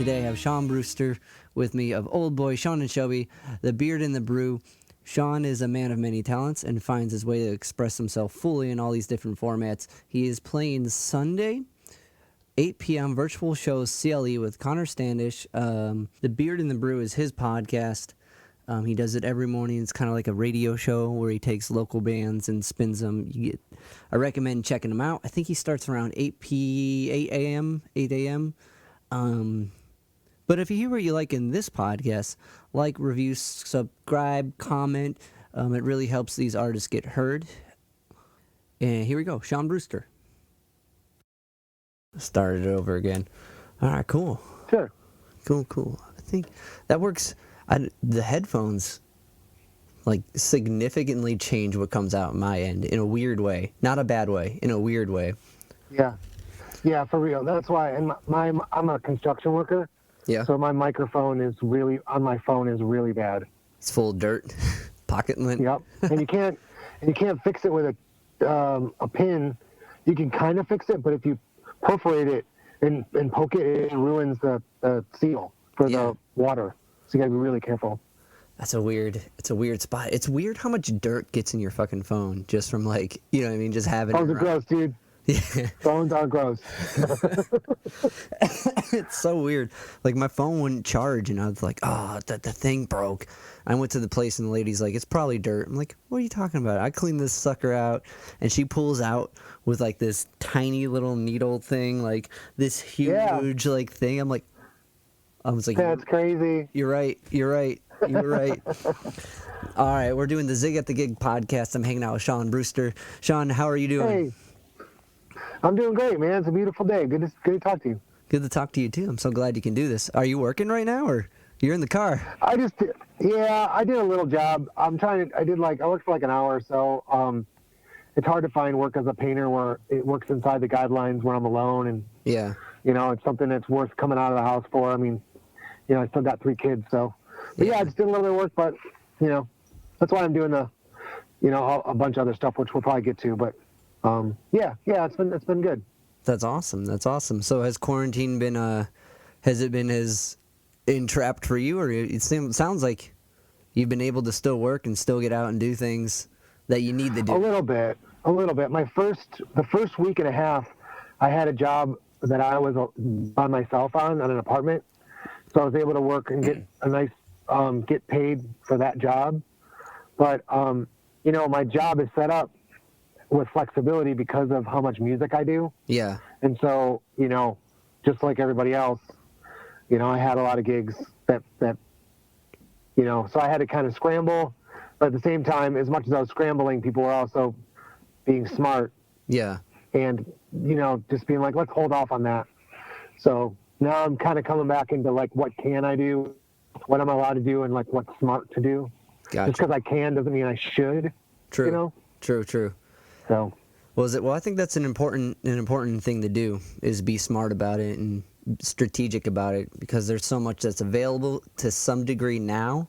today I have Shawn Brewster with me of Oldboy, Shawn and Shelby, the Beard and the Brew. Shawn is a man of many talents and finds his way to express himself fully in all these different formats. He is playing Sunday, 8 p.m. Virtual Shows Cle with Connor Standish. The Beard and the Brew is his podcast. He does it every morning. It's kind of like a radio show where he takes local bands and spins them. I recommend checking him out. I think he starts around 8 a.m. But if you hear what you like in this podcast, like, review, subscribe, comment. It really helps these artists get heard. And here we go, Shawn Brewster. Started it over again. All right, cool. Sure. Cool. I think that works. The headphones, like, significantly change what comes out on my end in a weird way. Not a bad way, in a weird way. Yeah, for real. That's why. And I'm a construction worker. Yeah. So my microphone on my phone is really bad. It's full of dirt, pocket lint. Yep. And you can't fix it with a pin. You can kind of fix it, but if you perforate it and poke it, it ruins the seal for the water. So you gotta be really careful. It's a weird spot. It's weird how much dirt gets in your fucking phone just from, like, you know what I mean, just having Phones are gross, dude. Yeah. Phones are gross. It's so weird. Like, my phone wouldn't charge, and I was like, oh, the thing broke. I went to the place, and the lady's like, it's probably dirt. I'm like, what are you talking about? I cleaned this sucker out, and she pulls out with, like, this tiny little needle thing, like, this huge, like, thing. I was like, that's crazy. You're right. All right, we're doing the Zig at the Gig podcast. I'm hanging out with Shawn Brewster. Shawn, how are you doing? Hey, I'm doing great, man. It's a beautiful day. Good to talk to you. Good to talk to you, too. I'm so glad you can do this. Are you working right now, or you're in the car? I did a little job. I worked for like an hour or so. It's hard to find work as a painter where it works inside the guidelines where I'm alone, and it's something that's worth coming out of the house for. I mean, I still got 3 kids, so. But I just did a little bit of work, but that's why I'm doing a bunch of other stuff, which we'll probably get to. But it's been good. That's awesome. So has quarantine been has it been as entrapped for you, or it sounds like you've been able to still work and still get out and do things that you need to do? A little bit. The first week and a half, I had a job that I was by myself on an apartment, so I was able to work and get a nice get paid for that job. But my job is set up with flexibility because of how much music I do. Yeah. And so, just like everybody else, I had a lot of gigs that so I had to kind of scramble. But at the same time, as much as I was scrambling, people were also being smart. Yeah. And, just being like, let's hold off on that. So now I'm kind of coming back into, like, what can I do? What am I allowed to do? And, like, what's smart to do? Gotcha. Just because I can doesn't mean I should. True. True. So. Well, I think that's an important thing to do, is be smart about it and strategic about it, because there's so much that's available to some degree now,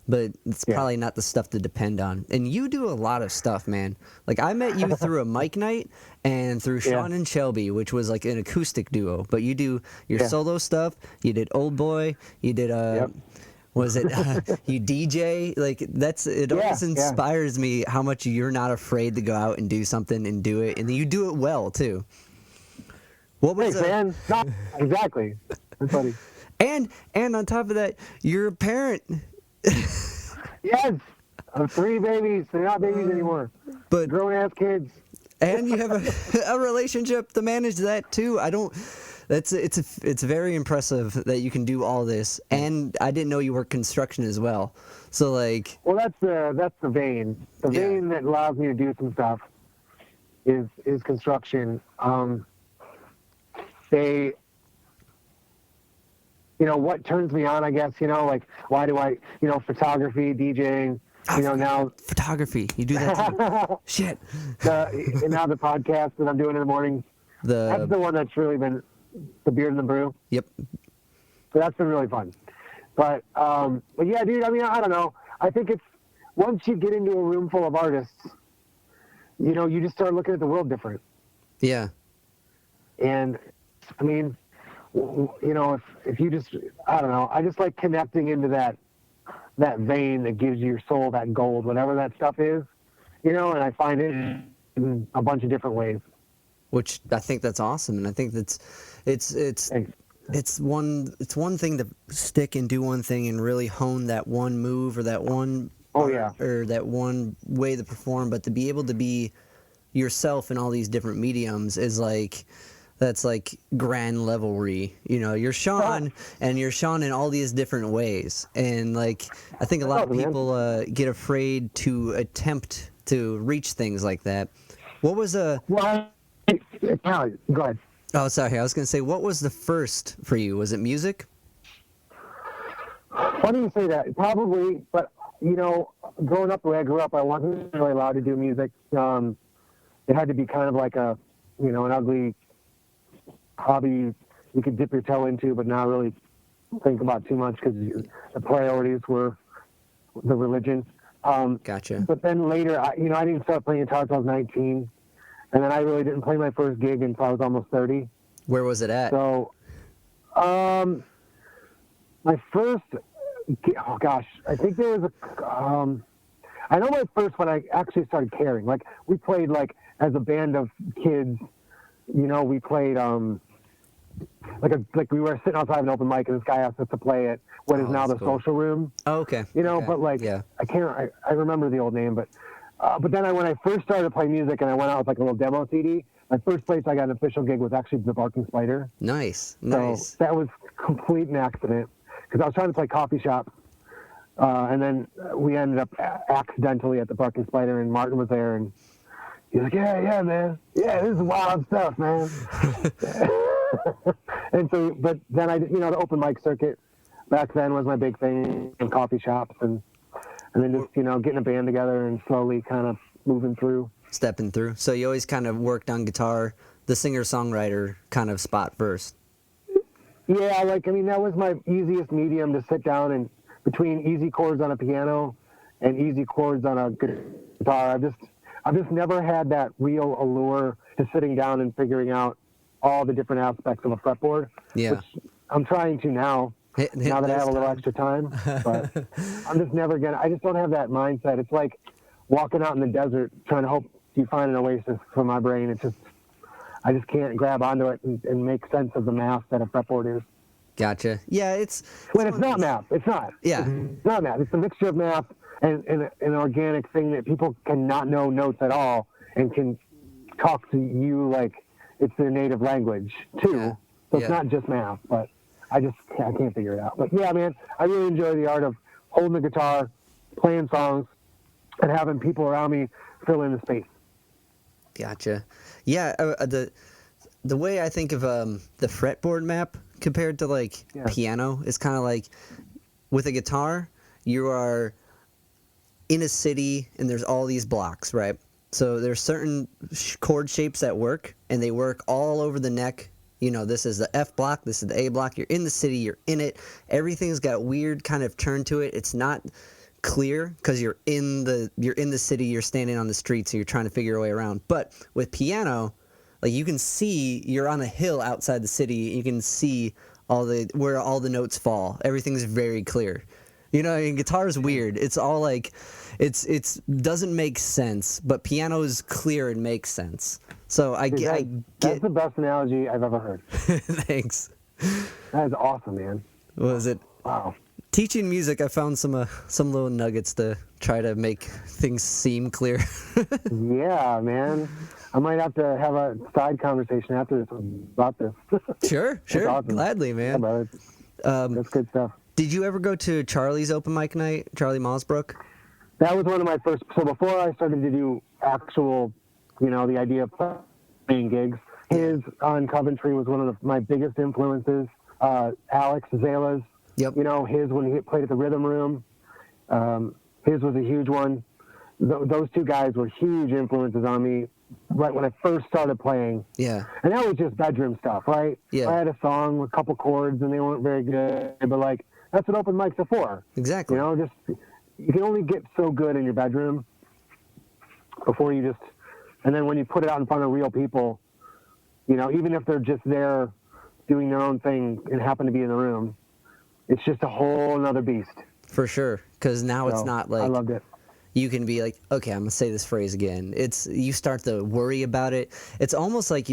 but it's probably not the stuff to depend on. And you do a lot of stuff, man. Like, I met you through a mic night and through Shawn and Shelby, which was like an acoustic duo. But you do your solo stuff. You did Oldboy. You did was it you DJ? Like, it always inspires me how much you're not afraid to go out and do something and do it, and you do it well too. What was man? Not exactly. That's funny. And on top of that, you're a parent. Yes, I have 3 babies. They're not babies anymore. But grown-ass kids. And you have a relationship to manage that too. It's very impressive that you can do all this. And I didn't know you work construction as well. So, like. Well, that's the vein. The vein that allows me to do some stuff is construction. What turns me on, I guess, like, why do I, photography, DJing, now. Photography, you do that too. Shit. And now the podcast that I'm doing in the morning. That's the one that's really been the Beard and the Brew. Yep. So that's been really fun. But yeah, dude, I mean, I don't know. I think it's, once you get into a room full of artists, you just start looking at the world different. Yeah. And, I mean, you know, if you just, I don't know, I just like connecting into that vein that gives your soul that gold, whatever that stuff is, you know, and I find it in a bunch of different ways. Which I think that's awesome, and I think it's one thing to stick and do one thing and really hone that one move or that one or that one way to perform, but to be able to be yourself in all these different mediums is like, that's like grand levelry. You know, you're Shawn and you're Shawn in all these different ways, and like I think a lot of people get afraid to attempt to reach things like that. What was a go ahead. Oh, sorry. I was going to say, what was the first for you? Was it music? Funny you say that. Probably, but, you know, growing up the way I grew up, I wasn't really allowed to do music. It had to be kind of like a, you know, an ugly hobby you could dip your toe into, but not really think about too much because the priorities were the religion. Gotcha. But then later, I didn't start playing guitar until I was 19. And then I really didn't play my first gig until I was almost 30. Where was it at? So, my first, oh gosh, I think there was I know my first one I actually started caring. Like, we played, like, as a band of kids, you know, we played, like we were sitting outside of an open mic and this guy asked us to play at what is now the Social Room. Oh, okay. You know, but like, I remember the old name, but then when I first started playing music and I went out with like a little demo CD, my first place I got an official gig was actually the Barking Spider. Nice. So that was complete an accident because I was trying to play coffee shop, and then we ended up accidentally at the Barking Spider, and Martin was there, and he's like, yeah, man, yeah, this is wild stuff, man. And so, but then the open mic circuit back then was my big thing in coffee shops, and then just, getting a band together and slowly kind of moving through. Stepping through. So you always kind of worked on guitar, the singer-songwriter kind of spot first. Yeah, that was my easiest medium to sit down and between easy chords on a piano and easy chords on a guitar. I've just never had that real allure to sitting down and figuring out all the different aspects of a fretboard. Yeah. Which I'm trying to now. Now that I have a little extra time, but I'm just never I just don't have that mindset. It's like walking out in the desert trying to hope you find an oasis for my brain. I just can't grab onto it and make sense of the math that a fretboard is. Gotcha. Yeah, it's not math. It's not. Yeah. It's not math. It's a mixture of math and an organic thing that people cannot know notes at all and can talk to you like it's their native language too. Yeah. So it's not just math, but I can't figure it out. But yeah, man, I really enjoy the art of holding the guitar, playing songs, and having people around me fill in the space. Gotcha. Yeah, the way I think of the fretboard map compared to piano is kind of like with a guitar, you are in a city and there's all these blocks, right? So there's certain chord shapes that work, and they work all over the neck. This is the F block, this is the A block. You're in the city, you're in it. Everything's got weird kind of turn to it. It's not clear because you're in the city, you're standing on the streets, and you're trying to figure your way around. But with piano, you can see you're on a hill outside the city. You can see where all the notes fall. Everything's very clear. And guitar is weird. It's all it's doesn't make sense, but piano is clear and makes sense. So I get. That's the best analogy I've ever heard. Thanks. That is awesome, man. What was it? Wow. Teaching music, I found some little nuggets to try to make things seem clear. Yeah, man. I might have to have a side conversation after this about this. Sure. Awesome. Gladly, man. Yeah, that's good stuff. Did you ever go to Charlie's open mic night, Charlie Malsbrook? That was one of my first. So before I started to do actual, the idea of playing gigs, his on Coventry was one of my biggest influences. Alex Zala's. Yep. His when he played at the Rhythm Room, his was a huge one. Those two guys were huge influences on me right when I first started playing. Yeah. And that was just bedroom stuff, right? Yeah. I had a song with a couple chords and they weren't very good, but that's what open mics are for. Exactly. You can only get so good in your bedroom before you and then when you put it out in front of real people, even if they're just there doing their own thing and happen to be in the room, it's just a whole another beast. For sure, because now it's not like I loved it. You can be like, okay, I'm gonna say this phrase again. You start to worry about it. It's almost like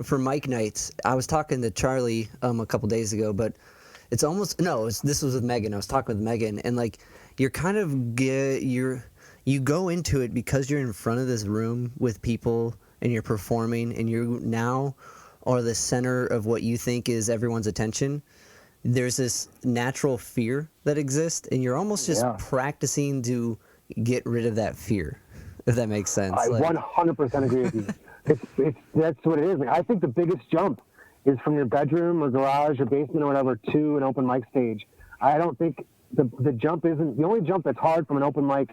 for mic nights. I was talking to Charlie a couple days ago, but it's almost this was with Megan. I was talking with Megan, and like you're kind of you go into it because you're in front of this room with people and you're performing, and you now are the center of what you think is everyone's attention. There's this natural fear that exists, and you're almost just practicing to get rid of that fear, if that makes sense. I 100% agree with you. That's what it is. I think the biggest jump is from your bedroom or garage or basement or whatever to an open mic stage. I don't think the jump isn't, the only jump that's hard from an open mic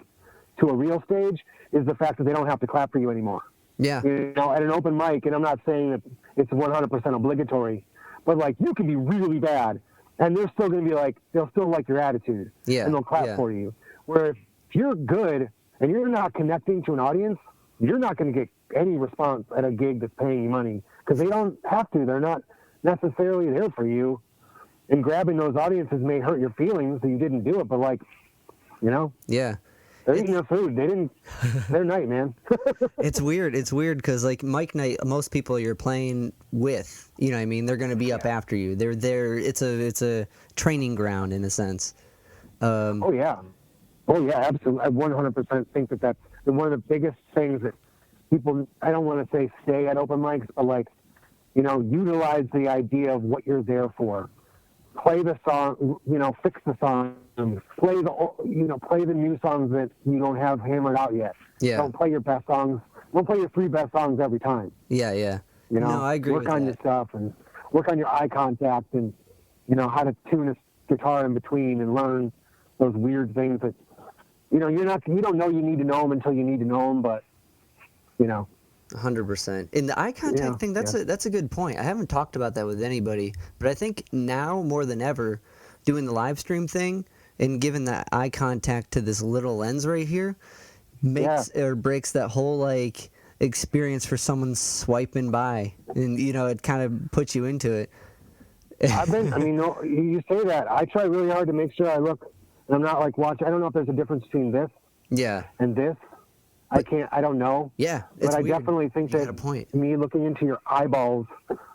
to a real stage is the fact that they don't have to clap for you anymore. Yeah. You know, at an open mic, and I'm not saying that it's 100% obligatory, but like you can be really bad and they're still going to be like, they'll still like your attitude. Yeah. And they'll clap for you. Where if you're good and you're not connecting to an audience, you're not going to get any response at a gig that's paying you money because they don't have to. They're not necessarily there for you. And grabbing those audiences may hurt your feelings that you didn't do it, but like, you know? Yeah. They're eating their food. They didn't. Their night, man. It's weird. It's weird because like Mike Night, most people you're playing with, you know what I mean? They're going to be up after you. They're there. It's a training ground in a sense. Oh yeah, absolutely. I 100% think that that's one of the biggest things that people. I don't want to say stay at open mics, but like, you know, utilize the idea of what you're there for. Play the song, you know, fix the song, play the new songs that you don't have hammered out yet. Yeah. Don't play your best songs. Don't play your 3 best songs every time. Yeah, yeah. You know, no, I agree with work on that. your stuff and work on your eye contact and, you know, how to tune a guitar in between and learn those weird things that, you know, you don't know you need to know them until you need to know them, but, you know. 100%. And the eye contact thing, that's a good point. I haven't talked about that with anybody, but I think now more than ever, doing the live stream thing and giving that eye contact to this little lens right here makes or breaks that whole like experience for someone swiping by, and you know it kind of puts you into it. You say that. I try really hard to make sure I look, and I'm not like watching. I don't know if there's a difference between this and this. I don't know. Yeah. But I definitely think that me looking into your eyeballs,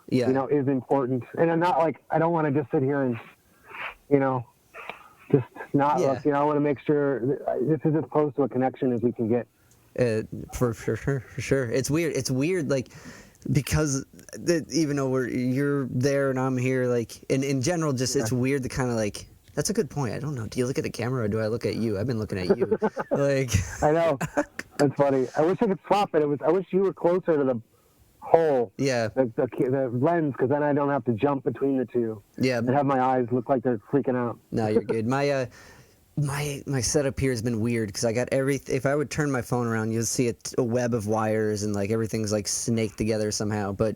you know, is important. And I'm not like, I don't want to just sit here and, you know, just not look, you know, I want to make sure this is as close to a connection as we can get. For sure. It's weird, like, because even though you're there and I'm here, like, in general, just it's weird to kind of like, that's a good point. I don't know. Do you look at the camera or do I look at you? I've been looking at you. Like, I know. That's funny. I wish I could swap it. I wish you were closer to the hole. Yeah. The lens, because then I don't have to jump between the two. Yeah. And have my eyes look like they're freaking out. No, you're good. My setup here has been weird because I got if I would turn my phone around, you'll see a web of wires and like everything's like snaked together somehow. But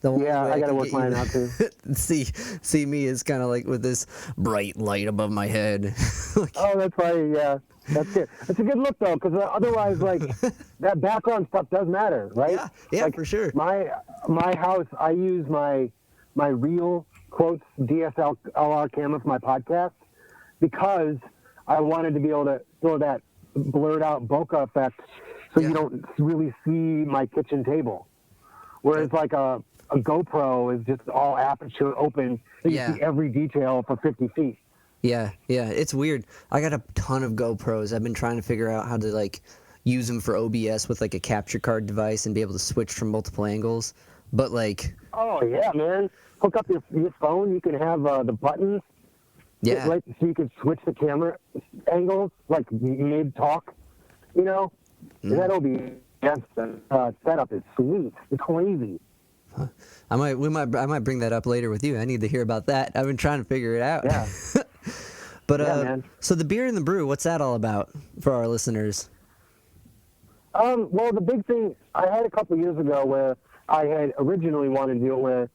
I gotta work mine out too. see me is kind of like with this bright light above my head. Like, oh, that's funny. Yeah, that's good. It's a good look though, because otherwise, like that background stuff does matter, right? Yeah, like, for sure. My house, I use my real quotes DSLR camera for my podcast because I wanted to be able to throw that blurred out bokeh effect, so you don't really see my kitchen table. Whereas like a GoPro is just all aperture open, so you see every detail for 50 feet. Yeah, it's weird. I got a ton of GoPros. I've been trying to figure out how to like use them for OBS with like a capture card device and be able to switch from multiple angles. But like, oh yeah, man, hook up your phone. You can have the buttons. Yeah. Right, so you can switch the camera angles like mid talk. You know, that OBS setup is sweet. It's crazy. I might bring that up later with you. I need to hear about that. I've been trying to figure it out. Yeah. But so the beer and the brew, what's that all about for our listeners? Well, the big thing I had a couple years ago where I had originally wanted to do it, where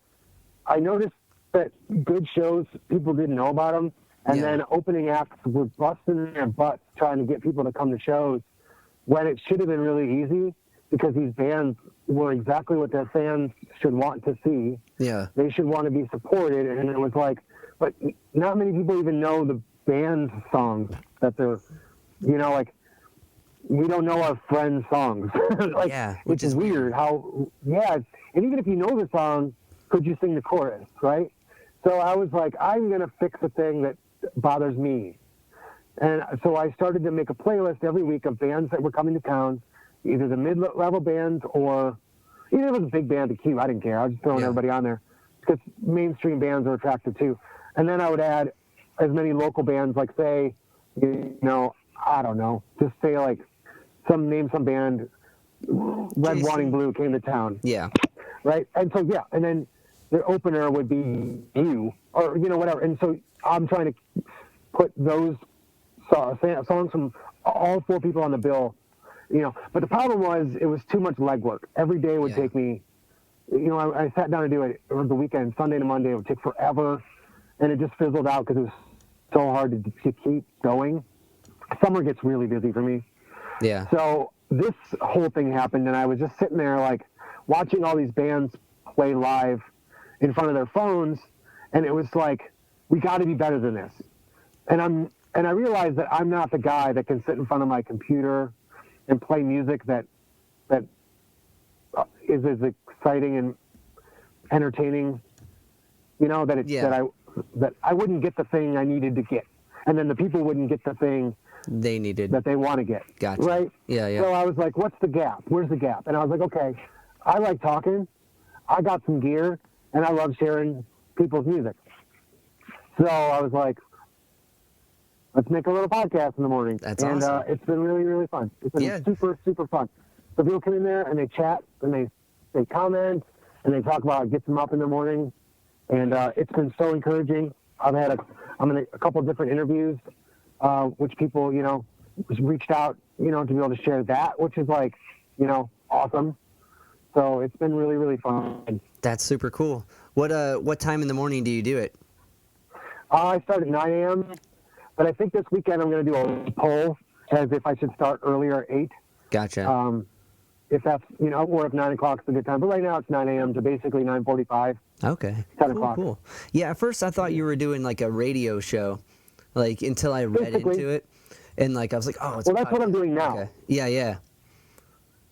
I noticed that good shows, people didn't know about them, and then opening acts were busting their butts trying to get people to come to shows when it should have been really easy. because these bands were exactly what their fans should want to see. Yeah. They should want to be supported. And it was like, but not many people even know the band songs that they're, you know, like, we don't know our friends' songs. Like, yeah, which is weird how, and even if you know the song, could you sing the chorus, right? So I was like, I'm going to fix the thing that bothers me. And so I started to make a playlist every week of bands that were coming to town, either the mid-level bands or, even if it was a big band, the Q, I didn't care. I was just throwing everybody on there because mainstream bands are attractive too. And then I would add as many local bands, like say, you know, I don't know, just say like, some band, Red Wanting Blue came to town. Yeah. Right? And so, and then the opener would be you, or, you know, whatever. And so I'm trying to put those songs from all 4 people on the bill, you know. But the problem was it was too much legwork. Every day would take me, you know, I sat down to do it over the weekend, Sunday to Monday. It would take forever. And it just fizzled out because it was so hard to keep going. Summer gets really busy for me. Yeah. So this whole thing happened, and I was just sitting there, like, watching all these bands play live in front of their phones, and it was like, we got to be better than this. And I realized that I'm not the guy that can sit in front of my computer and play music that is as exciting and entertaining, you know, that I wouldn't get the thing I needed to get, and then the people wouldn't get the thing they needed that they want to get. Gotcha. Right? Yeah. So I was like, what's the gap? Where's the gap? And I was like, okay, I like talking. I got some gear, and I love sharing people's music. So I was like, let's make a little podcast in the morning. That's awesome. And it's been really, really fun. It's been super, super fun. So people come in there, and they chat, and they comment, and they talk about it gets them up in the morning. And it's been so encouraging. I'm in a couple of different interviews, which people, you know, reached out, you know, to be able to share that, which is like, you know, awesome. So it's been really, really fun. That's super cool. What time in the morning do you do it? I start at 9 a.m., but I think this weekend I'm going to do a poll as if I should start earlier at 8. Gotcha. If that's, you know, or if 9 o'clock is a good time. But right now it's 9 a.m. to basically 9:45. Okay. 10 o'clock. Cool. Yeah, at first I thought you were doing like a radio show, like until I read into it. And like I was like, oh, it's well, that's what I'm doing now. Okay. Yeah.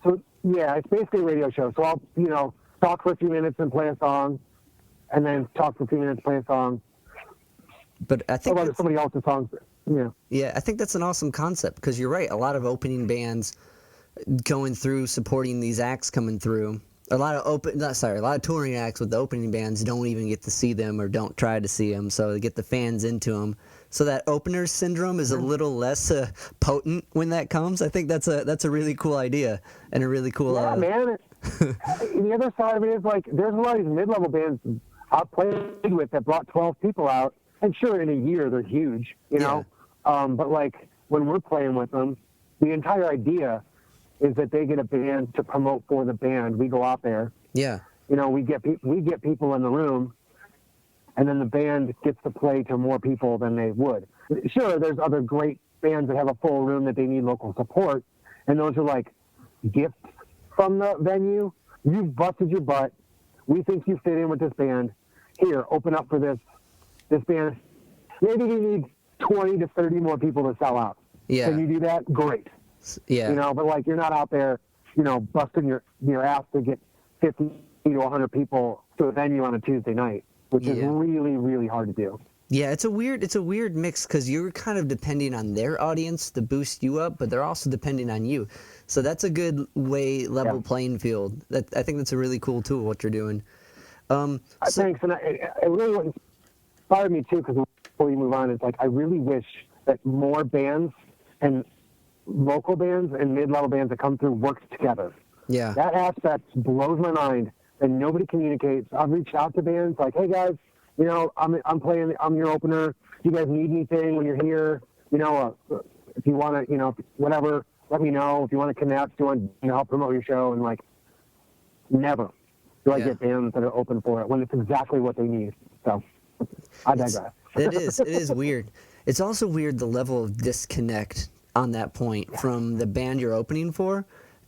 So yeah, it's basically a radio show. So I'll, you know, talk for a few minutes and play a song, and then talk for a few minutes, play a song. But I think somebody else's songs. Yeah. Yeah, I think that's an awesome concept because you're right. A lot of opening bands going through, supporting these acts coming through. A lot of touring acts with the opening bands don't even get to see them or don't try to see them, so they get the fans into them. So that opener syndrome is a little less potent when that comes. I think that's a really cool idea and a really cool. Yeah, man. The other side of it is like there's a lot of these mid-level bands I've played with that brought 12 people out, and sure, in a year they're huge, you know. But like when we're playing with them, the entire idea is that they get a band to promote for the band. We go out there. Yeah. You know, we get people in the room, and then the band gets to play to more people than they would. Sure, there's other great bands that have a full room that they need local support, and those are like gifts from the venue. You've busted your butt. We think you fit in with this band. Here, open up for this band. Maybe we need 20 to 30 more people to sell out. Yeah. Can you do that? Great. Yeah. You know, but like you're not out there, you know, busting your ass to get 50 to 100 people to a venue on a Tuesday night, which is really, really hard to do. Yeah, it's a weird mix because you're kind of depending on their audience to boost you up, but they're also depending on you. So that's a good level playing field. I think that's a really cool tool what you're doing. Thanks, and it really what inspired me too. Because before we move on, it's like I really wish that more bands and local bands and mid-level bands that come through worked together. Yeah, that aspect blows my mind, and nobody communicates. I've reached out to bands like, hey guys, you know, I'm playing, I'm your opener. Do you guys need anything when you're here? You know, if you want to, you know, whatever, let me know. If you want to connect, do you want to help promote your show? And like, never do I get bands that are open for it when it's exactly what they need. So I digress. It is weird. It's also weird the level of disconnect on that point from the band you're opening for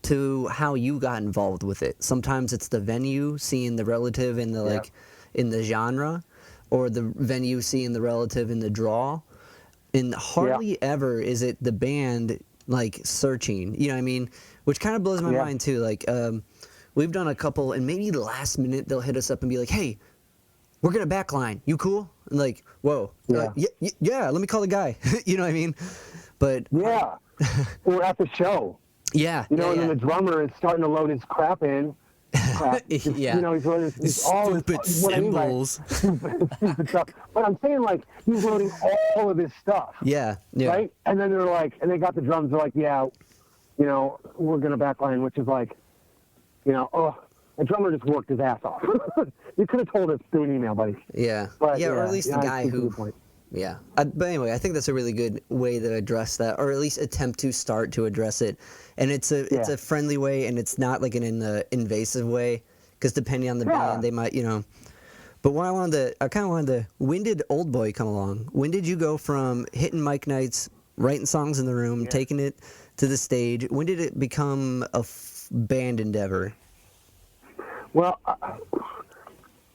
to how you got involved with it. Sometimes it's the venue, seeing the relative in the like in the genre, or the venue seeing the relative in the draw. And hardly ever is it the band like searching. You know what I mean? Which kind of blows my mind too. Like we've done a couple, and maybe the last minute they'll hit us up and be like, "Hey, we're gonna backline. You cool?" And like, whoa, yeah. Let me call the guy. You know what I mean? But we're at the show. Yeah, you know, and then the drummer is starting to load his crap in. You know, he's loading all stupid cymbals. Stupid stuff. But I'm saying, like, he's loading all of his stuff. Yeah. Right? And then they're like, and they got the drums. They're like, you know, we're gonna backline, which is like, you know, the drummer just worked his ass off. You could have told us through an email, buddy. Yeah. But, or at least the guy who. Yeah. But anyway, I think that's a really good way to address that, or at least attempt to start to address it. And it's a friendly way, and it's not like an invasive way, because depending on the band, they might, you know. But what I kind of wanted to, when did Oldboy come along? When did you go from hitting mic nights, writing songs in the room, taking it to the stage? When did it become a band endeavor? Well,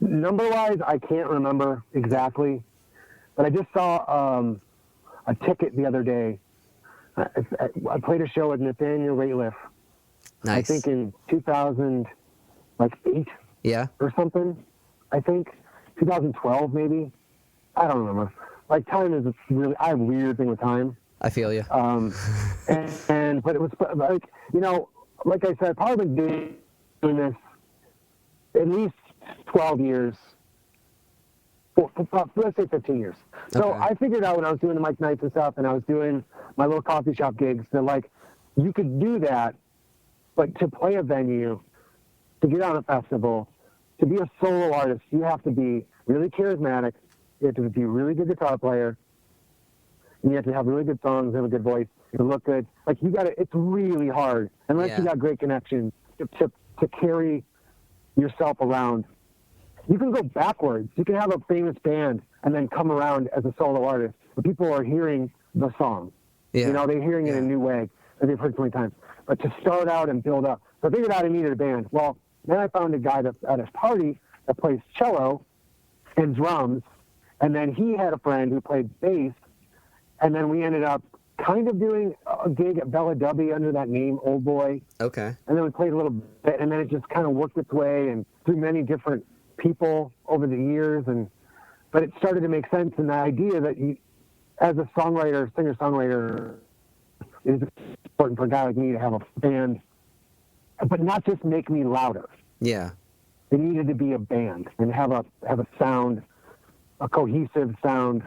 number-wise, I can't remember exactly. But I just saw a ticket the other day. I played a show with Nathaniel Rateliff. Nice. I think in 2008. Yeah. Or something. I think 2012 maybe. I don't remember. Like, time is really. I have a weird thing with time. I feel you. But it was like, you know, like I said, I've probably been doing this at least 12 years. Let's say 15 years. So I figured out when I was doing the mic nights and stuff, and I was doing my little coffee shop gigs, that like, you could do that, but to play a venue, to get on a festival, to be a solo artist, you have to be really charismatic. You have to be a really good guitar player. And you have to have really good songs, have a good voice, to look good. Like, you got to. It's really hard unless you got great connections to carry yourself around. You can go backwards. You can have a famous band and then come around as a solo artist. But people are hearing the song. Yeah. You know, they're hearing it in a new way that they've heard so many times. But to start out and build up. So I figured out I needed a band. Well, then I found a guy at his party that plays cello and drums. And then he had a friend who played bass. And then we ended up kind of doing a gig at Bella W under that name, Oldboy. Okay. And then we played a little bit. And then it just kind of worked its way and through many different people over the years, but it started to make sense. And the idea that you, as a songwriter, singer-songwriter, it is important for a guy like me to have a band, but not just make me louder. Yeah, it needed to be a band and have a sound, a cohesive sound,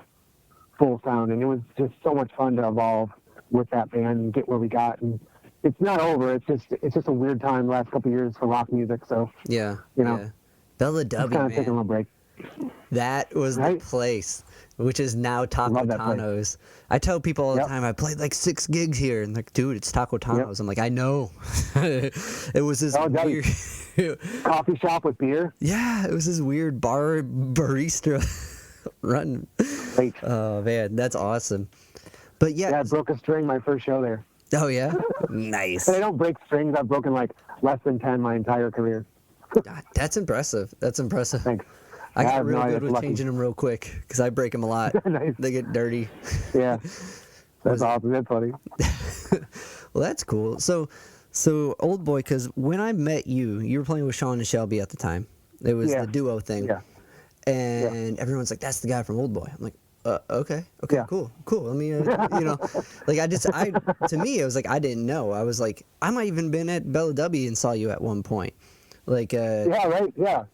full sound, and it was just so much fun to evolve with that band and get where we got. And it's not over. It's just a weird time the last couple of years for rock music. So you know. Yeah. Bella W, kind of taking a little break. That was the place, which is now Taco Tano's. I tell people all the time, I played like 6 gigs here, and like, dude, it's Taco Tano's. I'm like, I know. It was this weird coffee shop with beer. Yeah, it was this weird bar barista run. Great. Oh man, that's awesome. But yeah, I broke a string my first show there. Oh yeah, nice. And I don't break strings. I've broken like less than 10 my entire career. God, that's impressive. That's impressive. Thanks. I got real good with changing them real quick because I break them a lot. Nice. They get dirty. Yeah, that's awesome. That's funny. Well, that's cool. So Oldboy, because when I met you, you were playing with Shawn and Shelby at the time. It was the duo thing. Yeah. And everyone's like, "That's the guy from Oldboy." I'm like, okay, cool. Let me, you know, like to me, it was like I didn't know. I was like, I might even been at Bella W and saw you at one point. Like yeah, right, yeah.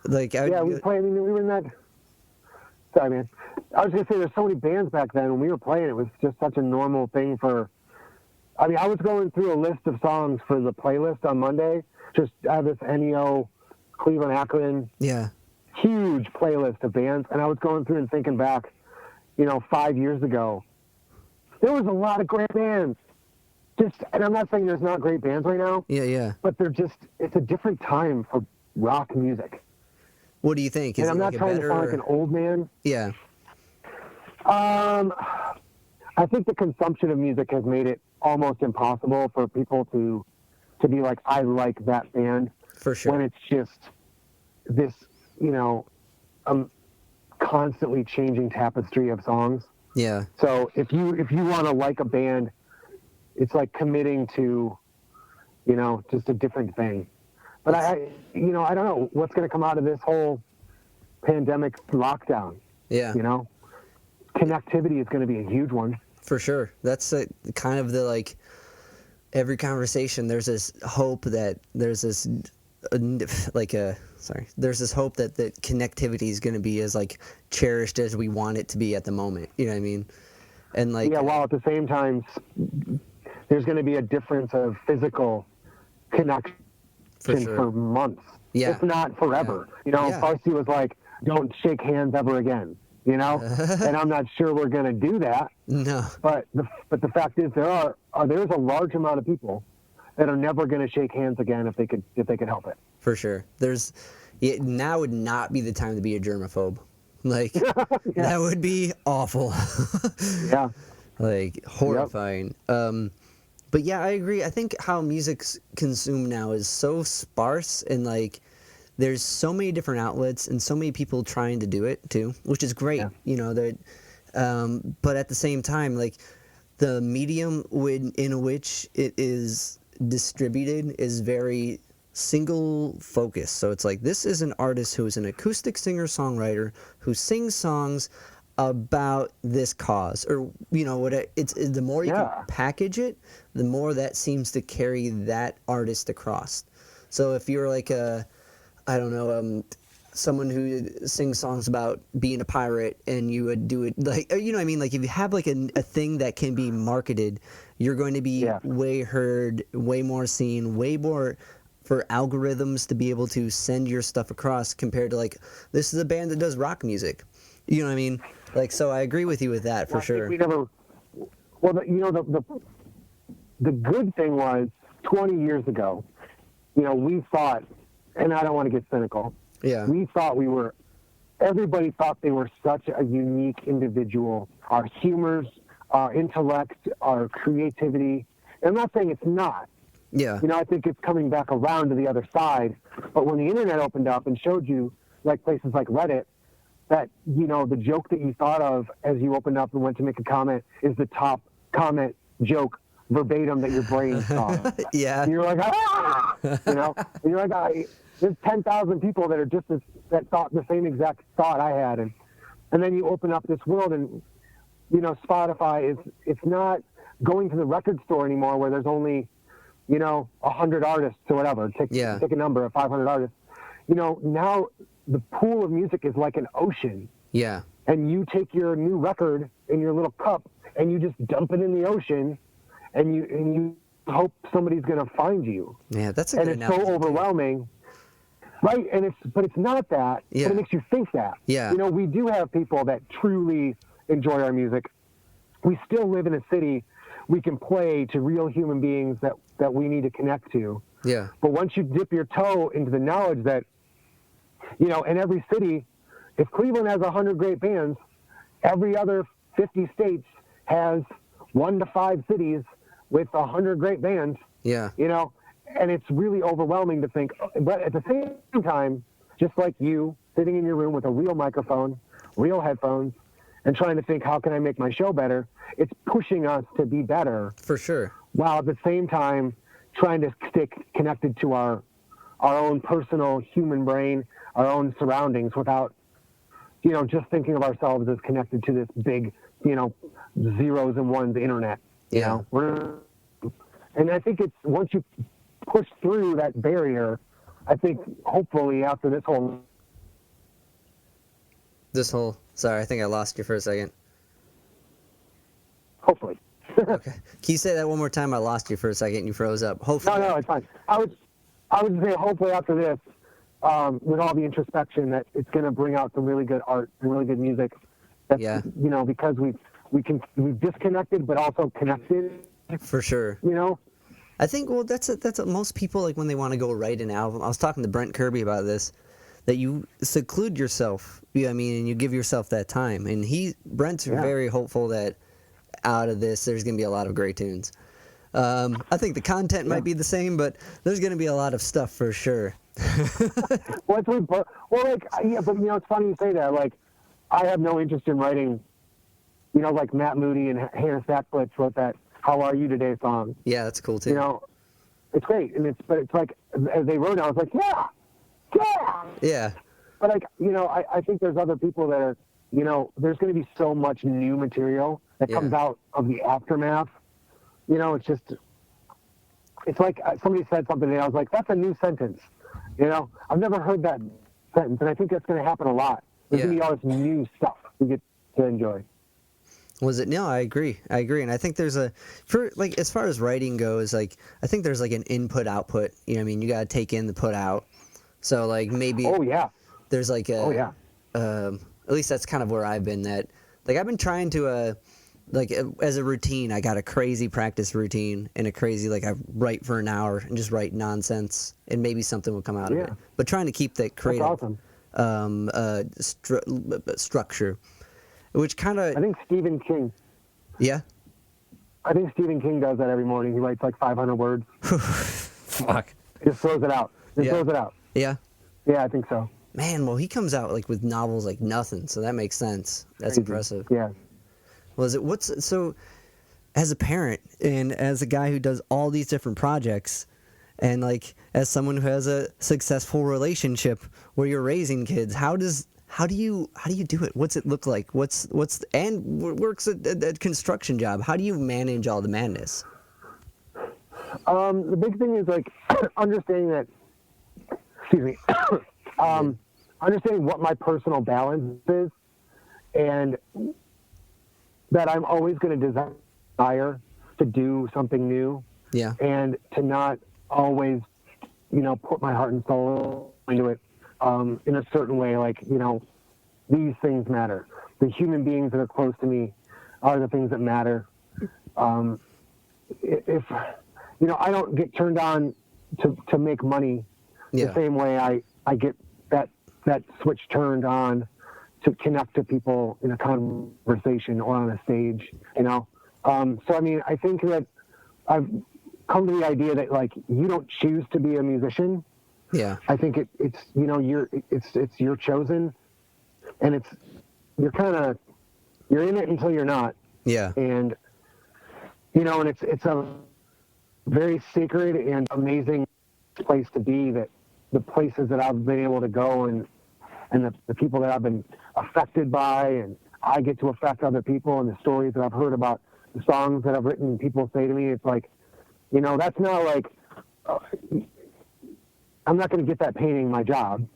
Like we played. I mean, we were in that. Sorry, man. I was gonna say there's so many bands back then when we were playing. It was just such a normal thing for. I mean, I was going through a list of songs for the playlist on Monday. Just I have this NEO, Cleveland, Akron. Yeah. Huge playlist of bands, and I was going through and thinking back, 5 years ago. There was a lot of great bands. And I'm not saying there's not great bands right now. Yeah. But it's a different time for rock music. What do you think? And I'm not trying to sound like an old man. Yeah. I think the consumption of music has made it almost impossible for people to to be like, I like that band. For sure. When it's just this, constantly changing tapestry of songs. Yeah. So if you want to like a band, it's like committing to, just a different thing. But I don't know what's going to come out of this whole pandemic lockdown. Yeah. Connectivity is going to be a huge one. For sure. That's kind of the, like, every conversation, there's this hope that there's this, there's this hope that the connectivity is going to be as, like, cherished as we want it to be at the moment. You know what I mean? And, like... Yeah, while at the same time, there's going to be a difference of physical connection for months. Yeah. If not forever. Farsi was like, don't shake hands ever again. And I'm not sure we're going to do that. No. But the fact is, there's a large amount of people that are never going to shake hands again if they could help it. For sure. Now would not be the time to be a germaphobe. Like, that would be awful. Yeah. Like, horrifying. Yep. But yeah, I agree. I think how music's consumed now is so sparse, and like, there's so many different outlets and so many people trying to do it too, which is great. Yeah. But at the same time, like, the medium in which it is distributed is very single focused. So it's like, this is an artist who is an acoustic singer-songwriter who sings songs about this cause, or it's the more you can package it, the more that seems to carry that artist across. So if you're like someone who sings songs about being a pirate, and you would do it like, what I mean? Like, if you have like a thing that can be marketed, you're going to be way heard, way more seen, way more for algorithms to be able to send your stuff across, compared to like, this is a band that does rock music. You know what I mean? Like, so I agree with you with that, for sure. The good thing was 20 years ago, we thought, and I don't want to get cynical. Yeah. We thought everybody thought they were such a unique individual. Our humors, our intellect, our creativity. And I'm not saying it's not. Yeah. I think it's coming back around to the other side. But when the internet opened up and showed you, like places like Reddit, that, the joke that you thought of as you opened up and went to make a comment is the top comment joke verbatim that your brain saw. Yeah. And you're like, ah! And you're like, there's 10,000 people that are that thought the same exact thought I had. And then you open up this world, and, Spotify it's not going to the record store anymore where there's only, 100 artists or whatever. Take a number of 500 artists. Now the pool of music is like an ocean. Yeah. And you take your new record in your little cup and you just dump it in the ocean, and you hope somebody's going to find you. Yeah, that's a good analogy. And it's so overwhelming. Right? But it's not that. Yeah. But it makes you think that. Yeah. We do have people that truly enjoy our music. We still live in a city. We can play to real human beings that we need to connect to. Yeah. But once you dip your toe into the knowledge that, in every city, if Cleveland has 100 great bands, every other 50 states has 1 to 5 cities with 100 great bands. Yeah. And it's really overwhelming to think. But at the same time, just like you, sitting in your room with a real microphone, real headphones, and trying to think, how can I make my show better? It's pushing us to be better. For sure. While at the same time trying to stay connected to our own personal human brain, our own surroundings, without, just thinking of ourselves as connected to this big, zeros and ones internet. Yeah. And I think it's, once you push through that barrier, I think hopefully after this whole... Sorry, I think I lost you for a second. Hopefully. Okay. Can you say that one more time? I lost you for a second. You froze up. Hopefully. No, it's fine. I would say hopefully after this, with all the introspection, that it's going to bring out some really good art and really good music. That's, because we've disconnected, but also connected. For sure. I think, well, that's what most people, like, when they want to go write an album. I was talking to Brent Kirby about this, that you seclude yourself, and you give yourself that time. And Brent's very hopeful that out of this, there's going to be a lot of great tunes. I think the content might be the same, but there's going to be a lot of stuff for sure. Well, like, yeah, but it's funny you say that. Like, I have no interest in writing, like Matt Moody and Hannah Sackblitz wrote that "How Are You Today" song. Yeah, that's cool too. It's great, and it's like as they wrote it, I was like, yeah. But like, I think there's other people that are, there's going to be so much new material that comes out of the aftermath. It's like somebody said something, and I was like, that's a new sentence. I've never heard that sentence, and I think that's going to happen a lot. There's going to be all this new stuff we get to enjoy. No, I agree, and I think there's as far as writing goes, like, I think there's like an input output. You got to take in the put out. So like maybe. Oh yeah. There's like a. At least that's kind of where I've been. That like I've been trying to as a routine. I got a crazy practice routine and a crazy I write for an hour and just write nonsense and maybe something will come out of it. But trying to keep that creative structure. Which kind of... I think Stephen King. Yeah? I think Stephen King does that every morning. He writes like 500 words. Fuck. Just throws it out. Throws it out. Yeah? Yeah, I think so. Man, well, he comes out with novels like nothing, so that makes sense. That's crazy. Impressive. Yeah. So, as a parent and as a guy who does all these different projects, and as someone who has a successful relationship where you're raising kids, how do you do it? What's it look like? Works a construction job. How do you manage all the madness? The big thing is understanding that. Excuse me. Understanding what my personal balance is, and that I'm always going to desire to do something new. Yeah. And to not always, put my heart and soul into it. In a certain way, these things matter. The human beings that are close to me are the things that matter. If I don't get turned on to make money the same way I get that switch turned on to connect to people in a conversation or on a stage. So I think that I've come to the idea that you don't choose to be a musician. Yeah. I think it's you're chosen, and you're in it until you're not. Yeah. And and it's a very sacred and amazing place to be, that the places that I've been able to go and the people that I've been affected by, and I get to affect other people, and the stories that I've heard about the songs that I've written, people say to me, it's that's not I'm not going to get that painting my job,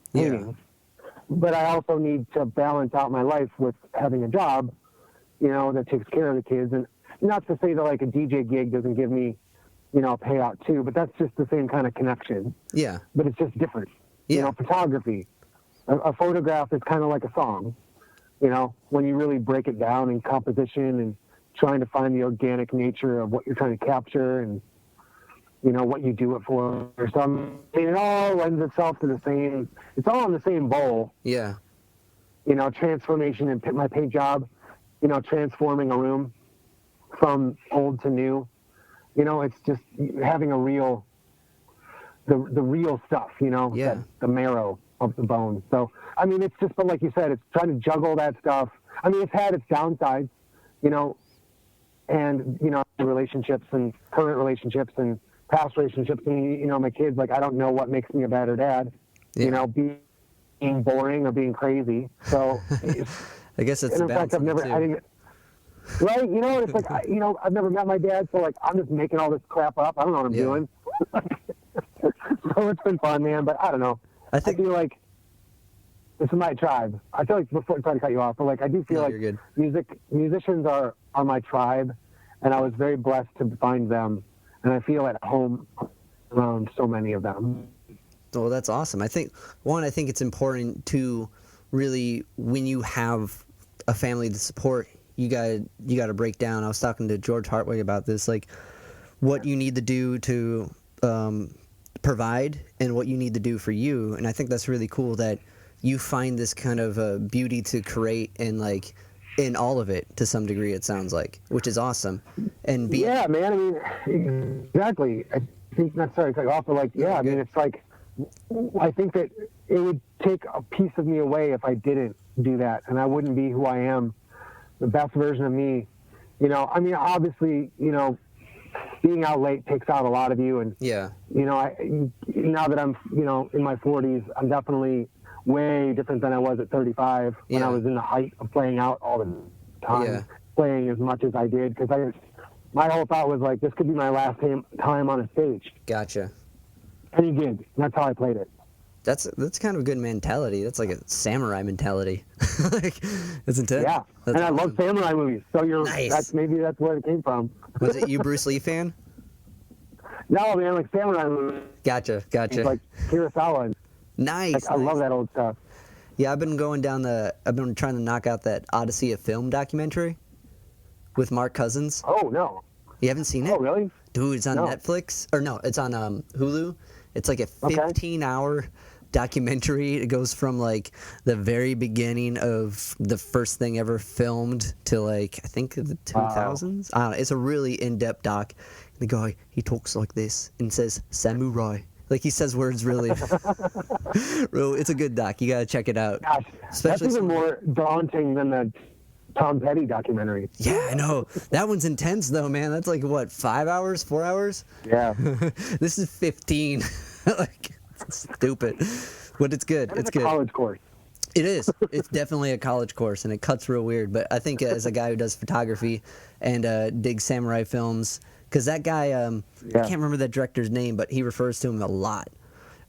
but I also need to balance out my life with having a job, that takes care of the kids. And not to say that a DJ gig doesn't give me, a payout too, but that's just the same kind of connection. Yeah. But it's just different. Yeah. Photography, a photograph is kind of like a song, when you really break it down in composition and trying to find the organic nature of what you're trying to capture and, what you do it for. It all lends itself to the same, it's all in the same bowl. Yeah. Transformation in my paint job, transforming a room from old to new. It's just having the real stuff, the marrow of the bone. So, it's just, but like you said, it's trying to juggle that stuff. It's had its downsides, and, relationships and current relationships and past relationships. And, my kids, I don't know what makes me a better dad, being boring or being crazy. So I guess it's in fact, right? It's I've never met my dad, so I'm just making all this crap up. I don't know what I'm doing. So it's been fun, man. But I don't know. I feel like this is my tribe. I feel like, before I try to cut you off, but I do feel musicians are my tribe, and I was very blessed to find them, and I feel at home around so many of them. Well, that's awesome. I think it's important to really, when you have a family to support, you got to break down. I was talking to George Hartwig about this, what you need to do to provide and what you need to do for you. And I think that's really cool that you find this kind of beauty to create and in all of it to some degree, it sounds like, which is awesome. And yeah, man, I mean, exactly. I think that's sorry, it's like also like, yeah, I mean, it's like, I think that it would take a piece of me away if I didn't do that, and I wouldn't be who I am, the best version of me. You know, I mean, obviously, you know, being out late takes out a lot of you, and yeah, you know, now that I'm, you know, in my 40s, I'm definitely way different than I was at 35 when I was in the height of playing out all the time, playing as much as I did, because my whole thought was like, this could be my last time on a stage. Gotcha. Any gig. That's how I played it. That's kind of a good mentality. That's like a samurai mentality. Like, it's intense. Yeah, that's and I love samurai movies, so nice. Maybe that's where it came from. Was it you, Bruce Lee fan? No, man, like samurai movies. Gotcha. Like Kurosawa. Nice. Like, I love that old stuff. Yeah, I've been trying to knock out that Odyssey of Film documentary with Mark Cousins. Oh, no. You haven't seen it? Oh, really? Dude, it's on Netflix. Or no, it's on Hulu. It's like a 15-hour documentary. It goes from like the very beginning of the first thing ever filmed to like, I think the 2000s. I don't know. It's a really in-depth doc. The guy, he talks like this and says samurai. Like, he says words really. It's a good doc. You got to check it out. Gosh, that's even more daunting than the Tom Petty documentary. Yeah, I know. That one's intense, though, man. That's like, what, 5 hours, 4 hours? Yeah. This is 15. Like, it's stupid. But it's good. It's good. It's a college course. It is. It's definitely a college course, and it cuts real weird. But I think as a guy who does photography and digs samurai films, because that guy, I can't remember that director's name, but he refers to him a lot.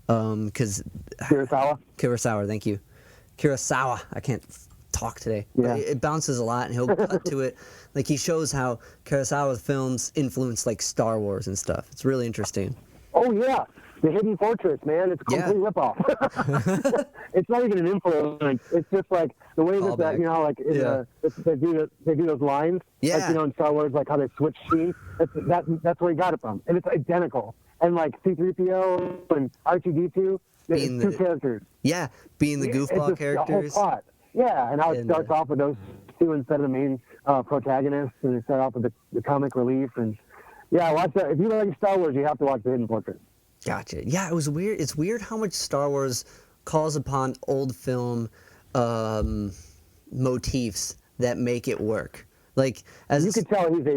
Because Kurosawa, thank you. Kurosawa. I can't talk today. Yeah. But it bounces a lot, and he'll cut to it. Like, he shows how Kurosawa films influence, like, Star Wars and stuff. It's really interesting. Oh, yeah. The Hidden Fortress, man. It's a complete ripoff. It's not even an influence. It's just like the way that you know, like they do those lines. Yeah. Like, you know, in Star Wars, like how they switch scenes. That's where he got it from, and it's identical. And like C-3PO and R2-D2, it's two characters. Yeah, being the goofball characters. The whole plot. Yeah, and how it starts off with those two instead of the main protagonists, and they start off with the comic relief. And yeah, watch that. If you like Star Wars, you have to watch The Hidden Fortress. Gotcha. Yeah, it was weird. It's weird how much Star Wars calls upon old film motifs that make it work. Like, as you could tell, he's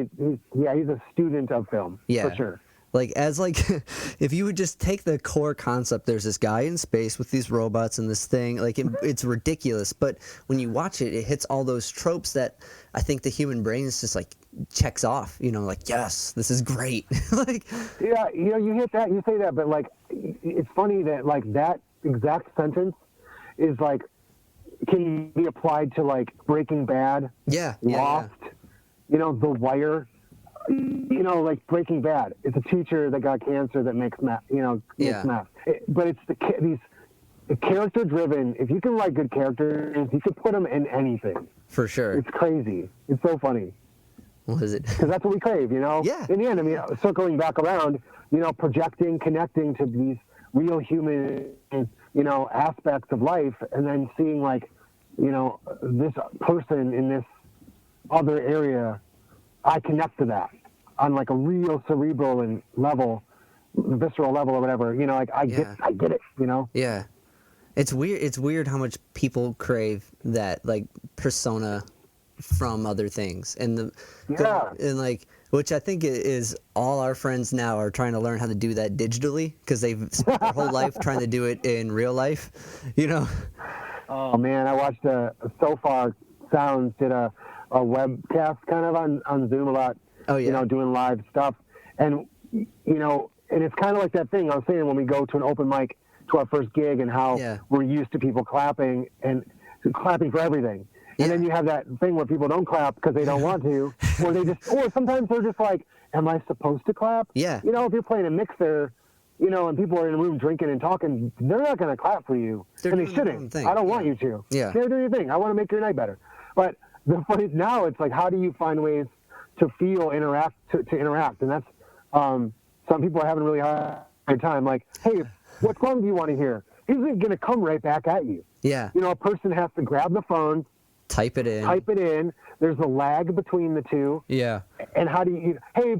a student of film. Yeah, for sure. Like, if you would just take the core concept, there's this guy in space with these robots and this thing, like, it's ridiculous. But when you watch it, it hits all those tropes that I think the human brain is just like checks off, you know, like, yes, this is great. Like, yeah, you know, you hit that, you say that, but like, it's funny that like that exact sentence is like, can be applied to like Breaking Bad, Lost, you know, The Wire. You know, like Breaking Bad. It's a teacher that got cancer that makes meth. You know, makes meth. But it's the character driven. If you can write good characters, you can put them in anything. For sure. It's crazy. It's so funny. What is it? Because that's what we crave. You know. Yeah. In the end, I mean, circling back around, you know, projecting, connecting to these real human, you know, aspects of life, and then seeing like, you know, this person in this other area. I connect to that on like a real cerebral and level, visceral level or whatever. You know, like I get it. You know. Yeah, it's weird. It's weird how much people crave that like persona from other things, and like, which I think is all our friends now are trying to learn how to do that digitally because they've spent their whole life trying to do it in real life. You know. Oh man, I watched So Far Sounds did a webcast kind of on Zoom a lot, you know, doing live stuff. And, you know, and it's kind of like that thing I was saying when we go to an open mic to our first gig and how we're used to people clapping and clapping for everything. And then you have that thing where people don't clap because they don't want to, or sometimes they're just like, am I supposed to clap? Yeah. You know, if you're playing a mixer, you know, and people are in a room drinking and talking, they're not going to clap for you. And they shouldn't. I don't want you to. Yeah. They're doing your thing. I want to make your night better. But the funny now, it's like, how do you find ways to feel, interact, to interact? And that's, some people are having a really hard time. Like, hey, what song do you want to hear? He's going to come right back at you. Yeah. You know, a person has to grab the phone, Type it in. There's a lag between the two. Yeah. And how do you? Hey,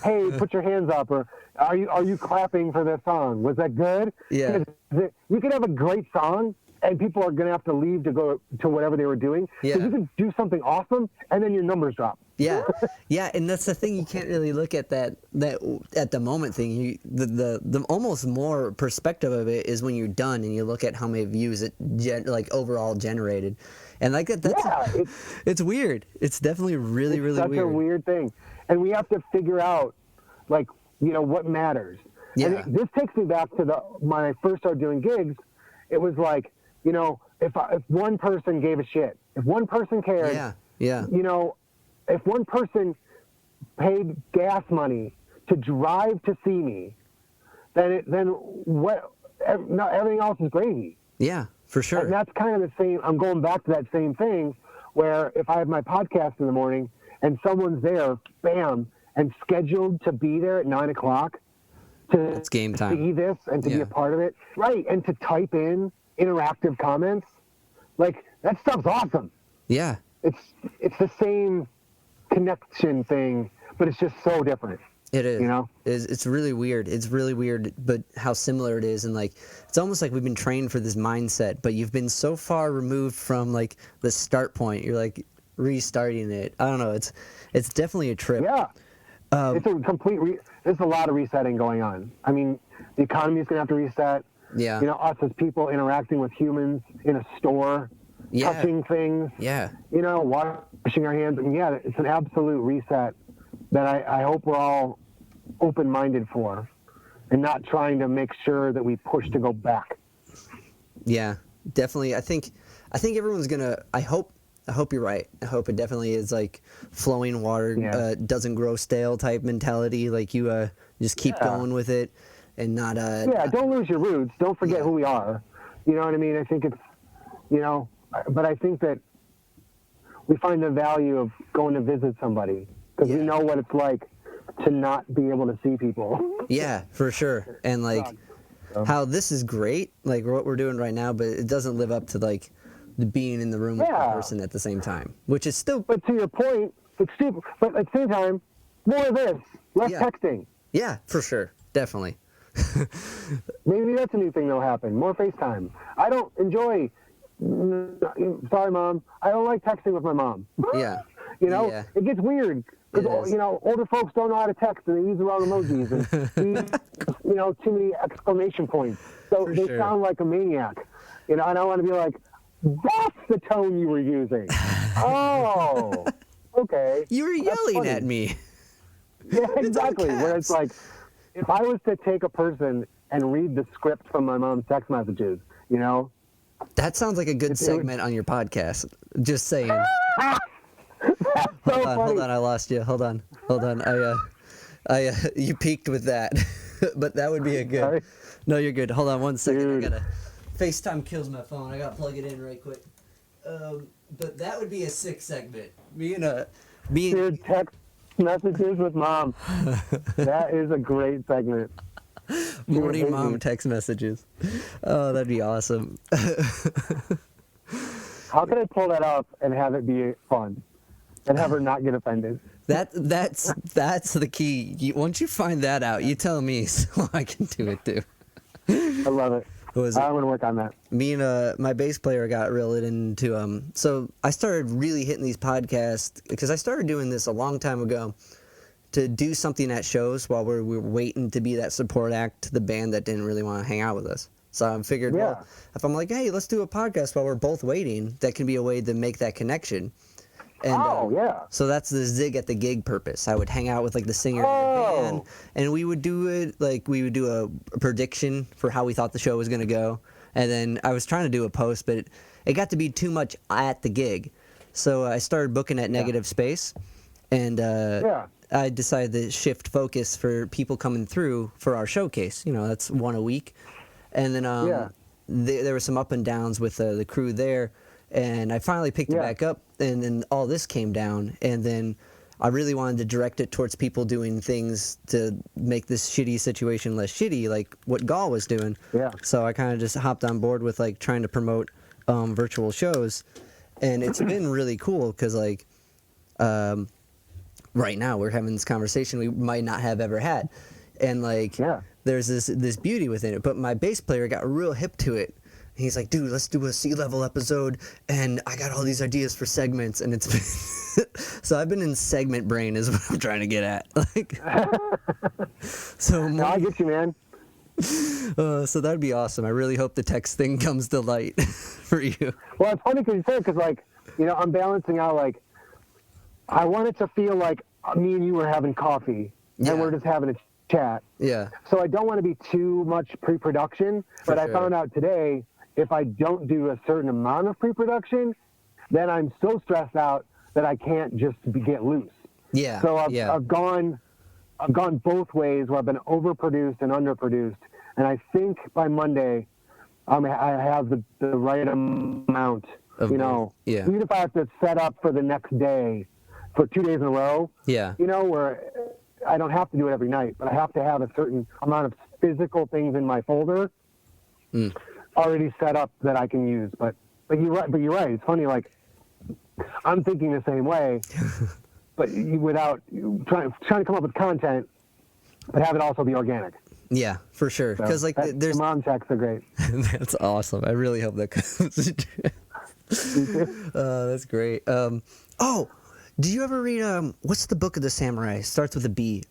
hey, put your hands up, or are you clapping for this song? Was that good? Yeah. You could have a great song, and people are going to have to leave to go to whatever they were doing. Yeah. So you can do something awesome, and then your numbers drop. Yeah, yeah, and that's the thing. You can't really look at that at the moment thing. The almost more perspective of it is when you're done and you look at how many views it overall generated, and like it's weird. It's definitely really weird. Such a weird thing, and we have to figure out what matters. Yeah. And this takes me back to when I first started doing gigs. It was like if one person gave a shit, if one person cared, if one person paid gas money to drive to see me, then everything else is gravy. Yeah, for sure. And that's kind of the same. I'm going back to that same thing where if I have my podcast in the morning and someone's there, bam, and scheduled to be there at 9:00 it's game time. See this and to be a part of it, right? And to type in interactive comments, like that stuff's awesome. Yeah, it's the same connection thing, but it's just so different. It is. It's really weird. It's really weird, but how similar it is, and like it's almost like we've been trained for this mindset, but you've been so far removed from like the start point. You're like restarting it. I don't know. It's definitely a trip. Yeah. It's a complete. There's a lot of resetting going on. I mean, the economy is going to have to reset. Yeah. Us as people interacting with humans in a store. Yeah. Touching things, washing our hands. And it's an absolute reset that I hope we're all open-minded for and not trying to make sure that we push to go back. Yeah, definitely. I think everyone's going to, I hope you're right. I hope it definitely is like flowing water, doesn't grow stale type mentality. Like you just keep going with it and not. Don't lose your roots. Don't forget who we are. You know what I mean? I think it's, but I think that we find the value of going to visit somebody because we know what it's like to not be able to see people. Yeah, for sure. And like how this is great, like what we're doing right now, but it doesn't live up to like the being in the room with the person at the same time, which is still. But to your point, it's stupid. But at the same time, more of this, less texting. Yeah, for sure. Definitely. Maybe that's a new thing that'll happen. More FaceTime. I don't enjoy. Sorry, Mom. I don't like texting with my mom. Yeah. It gets weird because older folks don't know how to text and they use the wrong emojis and too many exclamation points. So they sound like a maniac. And I want to be like, that's the tone you were using. Oh, okay. You were yelling at me. Yeah, exactly. Where it's like, if I was to take a person and read the script from my mom's text messages, That sounds like a good segment on your podcast. Just saying. Hold on, I lost you. Hold on. You peaked with that, but that would be a good. Sorry? No, you're good. Hold on 1 second. Dude. I gotta. FaceTime kills my phone. I gotta plug it in right quick. But that would be a sick segment. Dude, text messages with mom. That is a great segment. Morning mom text messages. Oh, that'd be awesome. How can I pull that off and have it be fun and have her not get offended? That's the key. Once you find that out, you tell me so I can do it too. I love it. I'm going to work on that. Me and my bass player got really into so I started really hitting these podcasts because I started doing this a long time ago to do something at shows while we were waiting to be that support act to the band that didn't really want to hang out with us. So I figured, well, if I'm like, hey, let's do a podcast while we're both waiting, that can be a way to make that connection. And, so that's the zig at the gig purpose. I would hang out with like the singer of the band, and we would do it like we would do a prediction for how we thought the show was going to go. And then I was trying to do a post, but it got to be too much at the gig. So I started booking at negative space, and I decided to shift focus for people coming through for our showcase. That's one a week. And then there were some up and downs with the crew there. And I finally picked it back up, and then all this came down, and then I really wanted to direct it towards people doing things to make this shitty situation less shitty, like what Gall was doing. Yeah. So I kind of just hopped on board with like trying to promote virtual shows, And it's been really cool because, like, right now we're having this conversation we might not have ever had. And, like, there's this beauty within it. But my bass player got real hip to it. He's like, dude, let's do a sea level episode, and I got all these ideas for segments, and it's been so I've been in segment brain is what I'm trying to get at. Like, so no, I get you, man. So that'd be awesome. I really hope the text thing comes to light for you. Well, it's funny because you said, because, like, you know, I'm balancing out, like, I want it to feel like me and you were having coffee, and we're just having a chat. Yeah. So I don't want to be too much pre-production, but I found out today, if I don't do a certain amount of pre-production, then I'm so stressed out that I can't just get loose. Yeah. So I've gone both ways where I've been overproduced and underproduced, and I think by Monday, I have the right amount. Of you know, even if I have to set up for the next day, for 2 days in a row. Yeah. You know, where I don't have to do it every night, but I have to have a certain amount of physical things in my folder. Already set up that I can use, but you're right. It's funny. Like, I'm thinking the same way, but without trying to come up with content, but have it also be organic. Yeah, for sure. Because so there's the mom checks are great. That's awesome. I really hope that comes. That's great. Oh, do you ever read what's the Book of the Samurai? Starts with a B.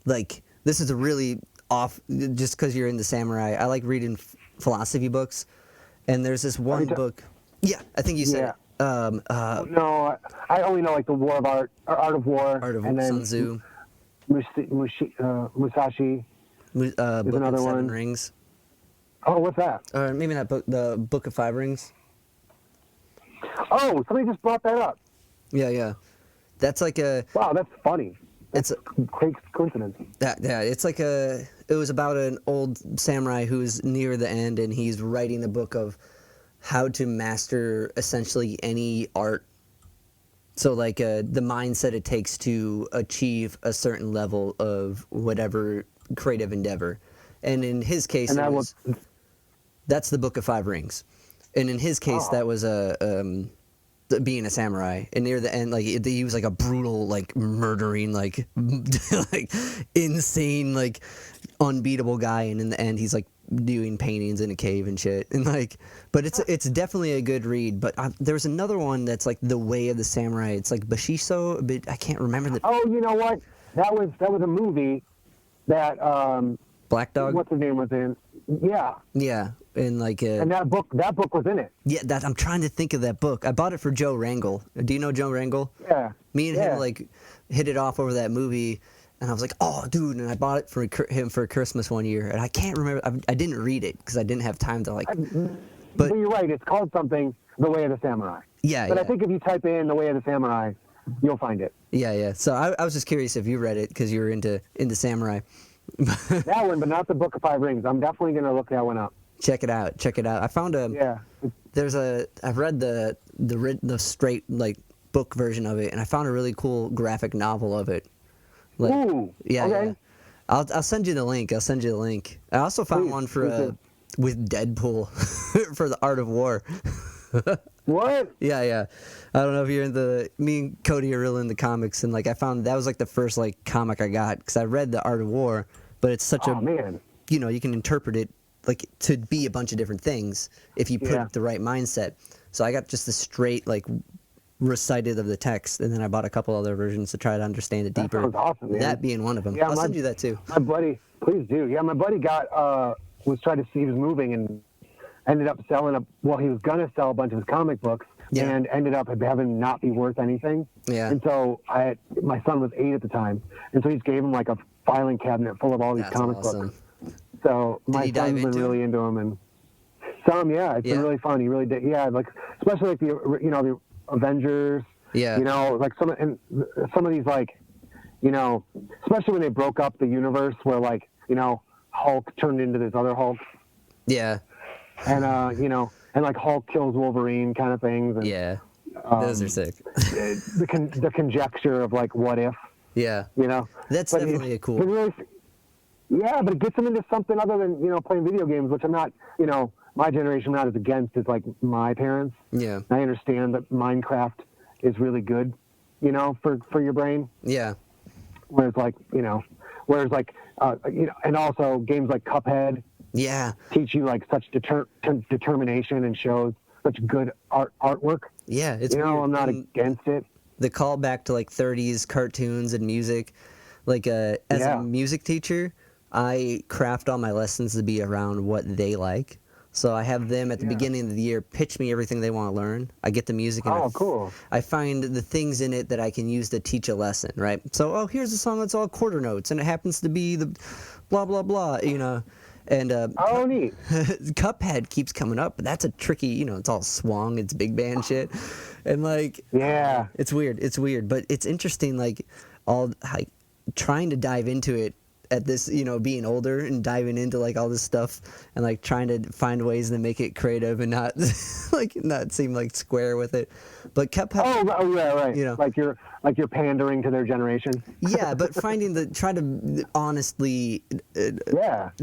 Like, this is a really off, just because you're into samurai. I like reading philosophy books, and there's this one book. Yeah, I think you said it. No, I only know, like, the War of Art, or Art of War, and then Sun Tzu, Musashi. Book another of Seven one. Rings. Oh, what's that? Or maybe that book, the Book of Five Rings. Oh, somebody just brought that up. Yeah. That's like a. Wow, that's funny. It's a great coincidence. It's like it was about an old samurai who's near the end, and he's writing a book of how to master essentially any art. So, like, the mindset it takes to achieve a certain level of whatever creative endeavor. And in his case, that's the Book of Five Rings. And in his case, that was being a samurai. And near the end, like, he was like a brutal, like, murdering, like, like, insane, like, unbeatable guy. And in the end, he's like doing paintings in a cave and shit. And, like, but it's definitely a good read. But there's another one that's like The Way of the Samurai. It's like Bashiso, but I can't remember the. Oh, you know what? That was a movie that Black Dog. What's his name was in? Yeah. Yeah. And like and that book was in it. Yeah, I'm trying to think of that book. I bought it for Joe Rangel. Do you know Joe Rangel? Yeah. Me and him like hit it off over that movie, and I was like, "Oh, dude!" And I bought it for him for Christmas one year, and I can't remember. I didn't read it because I didn't have time to like. But you're right. It's called something The Way of the Samurai. Yeah. But I think if you type in The Way of the Samurai, you'll find it. Yeah. So I was just curious if you read it because you were into samurai. That one, but not the Book of Five Rings. I'm definitely gonna look that one up. Check it out. I found a. Yeah. I've read the straight like book version of it, and I found a really cool graphic novel of it. Like, ooh. Yeah. Okay. Yeah. I'll send you the link. I also found one for with Deadpool for the Art of War. What? Yeah. I don't know if you're into. Me and Cody are real into comics, and like I found that was like the first like comic I got because I read the Art of War, but it's such man. You know, you can interpret it like to be a bunch of different things if you put the right mindset. So I got just the straight like recited of the text, and then I bought a couple other versions to try to understand it deeper. That sounds awesome, man. That being one of them. Yeah, I'll send you that too. My buddy, please do. Yeah, my buddy was trying to see, he was moving and ended up selling he was gonna sell a bunch of his comic books and ended up having not be worth anything. Yeah. And so my son was 8 at the time, and so he just gave him like a filing cabinet full of all these comic books. So my son's been really into them, and it's been really fun. He really did, like especially like the Avengers, like some of these like, especially when they broke up the universe where like Hulk turned into this other Hulk, and and like Hulk kills Wolverine kind of things, and, those are sick. the conjecture of like what if, that's definitely a cool. Yeah, but it gets them into something other than, playing video games, which I'm not, my generation not as against as like my parents. Yeah. I understand that Minecraft is really good, for your brain. Yeah. Whereas like, and also games like Cuphead. Yeah. Teach you like such determination and shows such good artwork. Yeah, it's weird. I'm not against it. The callback to like 30s cartoons and music, like as a music teacher, I craft all my lessons to be around what they like. So I have them at the beginning of the year pitch me everything they want to learn. I get the music and cool. I find the things in it that I can use to teach a lesson, right? So, here's a song that's all quarter notes and it happens to be the blah, blah, blah, And neat. Cuphead keeps coming up, but that's a tricky, it's all swung, it's big band shit. And like it's weird, but it's interesting, like trying to dive into it at this, being older and diving into like all this stuff and like trying to find ways to make it creative and not not seem like square with it. But Cuphead. Oh yeah, right. Like you're pandering to their generation. Yeah, but try to honestly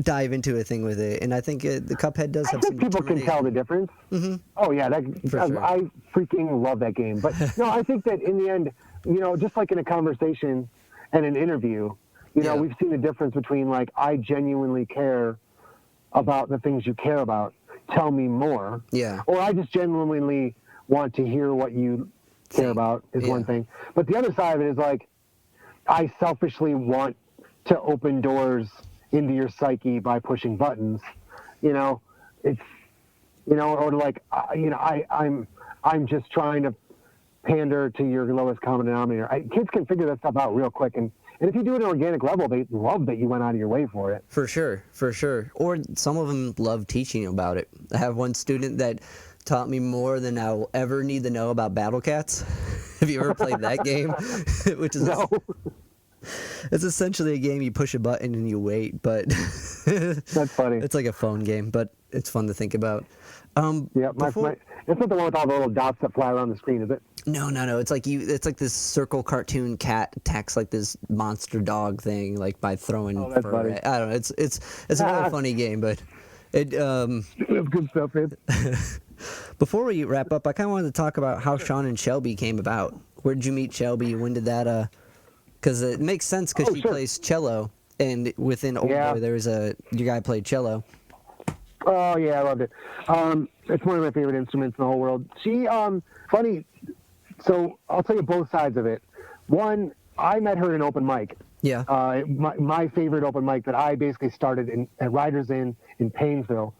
dive into a thing with it, and I think the Cuphead does have some. I think people can tell the difference. Mm-hmm. Oh yeah, sure. I freaking love that game. But no, I think that in the end, just like in a conversation and an interview, we've seen the difference between like I genuinely care about the things you care about. Tell me more. Yeah. Or I just genuinely want to hear what you care about is one thing. But the other side of it is like, I selfishly want to open doors into your psyche by pushing buttons, it's, or like, I'm just trying to pander to your lowest common denominator. Kids can figure that stuff out real quick. And if you do it at an organic level, they love that you went out of your way for it. For sure. Or some of them love teaching about it. I have one student that taught me more than I'll ever need to know about Battle Cats. Have you ever played that game? Which is it's essentially a game you push a button and you wait, but that's funny. It's like a phone game, but it's fun to think about. Yeah, it's not the one with all the little dots that fly around the screen, is it? No. It's like this circle cartoon cat attacks like this monster dog thing, like by throwing fur. I don't know. It's a really funny game, but it it's good stuff, man. Before we wrap up, I kind of wanted to talk about how Shawn and Shelby came about. Where did you meet Shelby? When did that? Because it makes sense because she plays cello, and within Oldboy there was your guy played cello. Oh yeah, I loved it. It's one of my favorite instruments in the whole world. She, funny. So I'll tell you both sides of it. One, I met her at an open mic. Yeah. My favorite open mic that I basically started at Riders Inn in Paynesville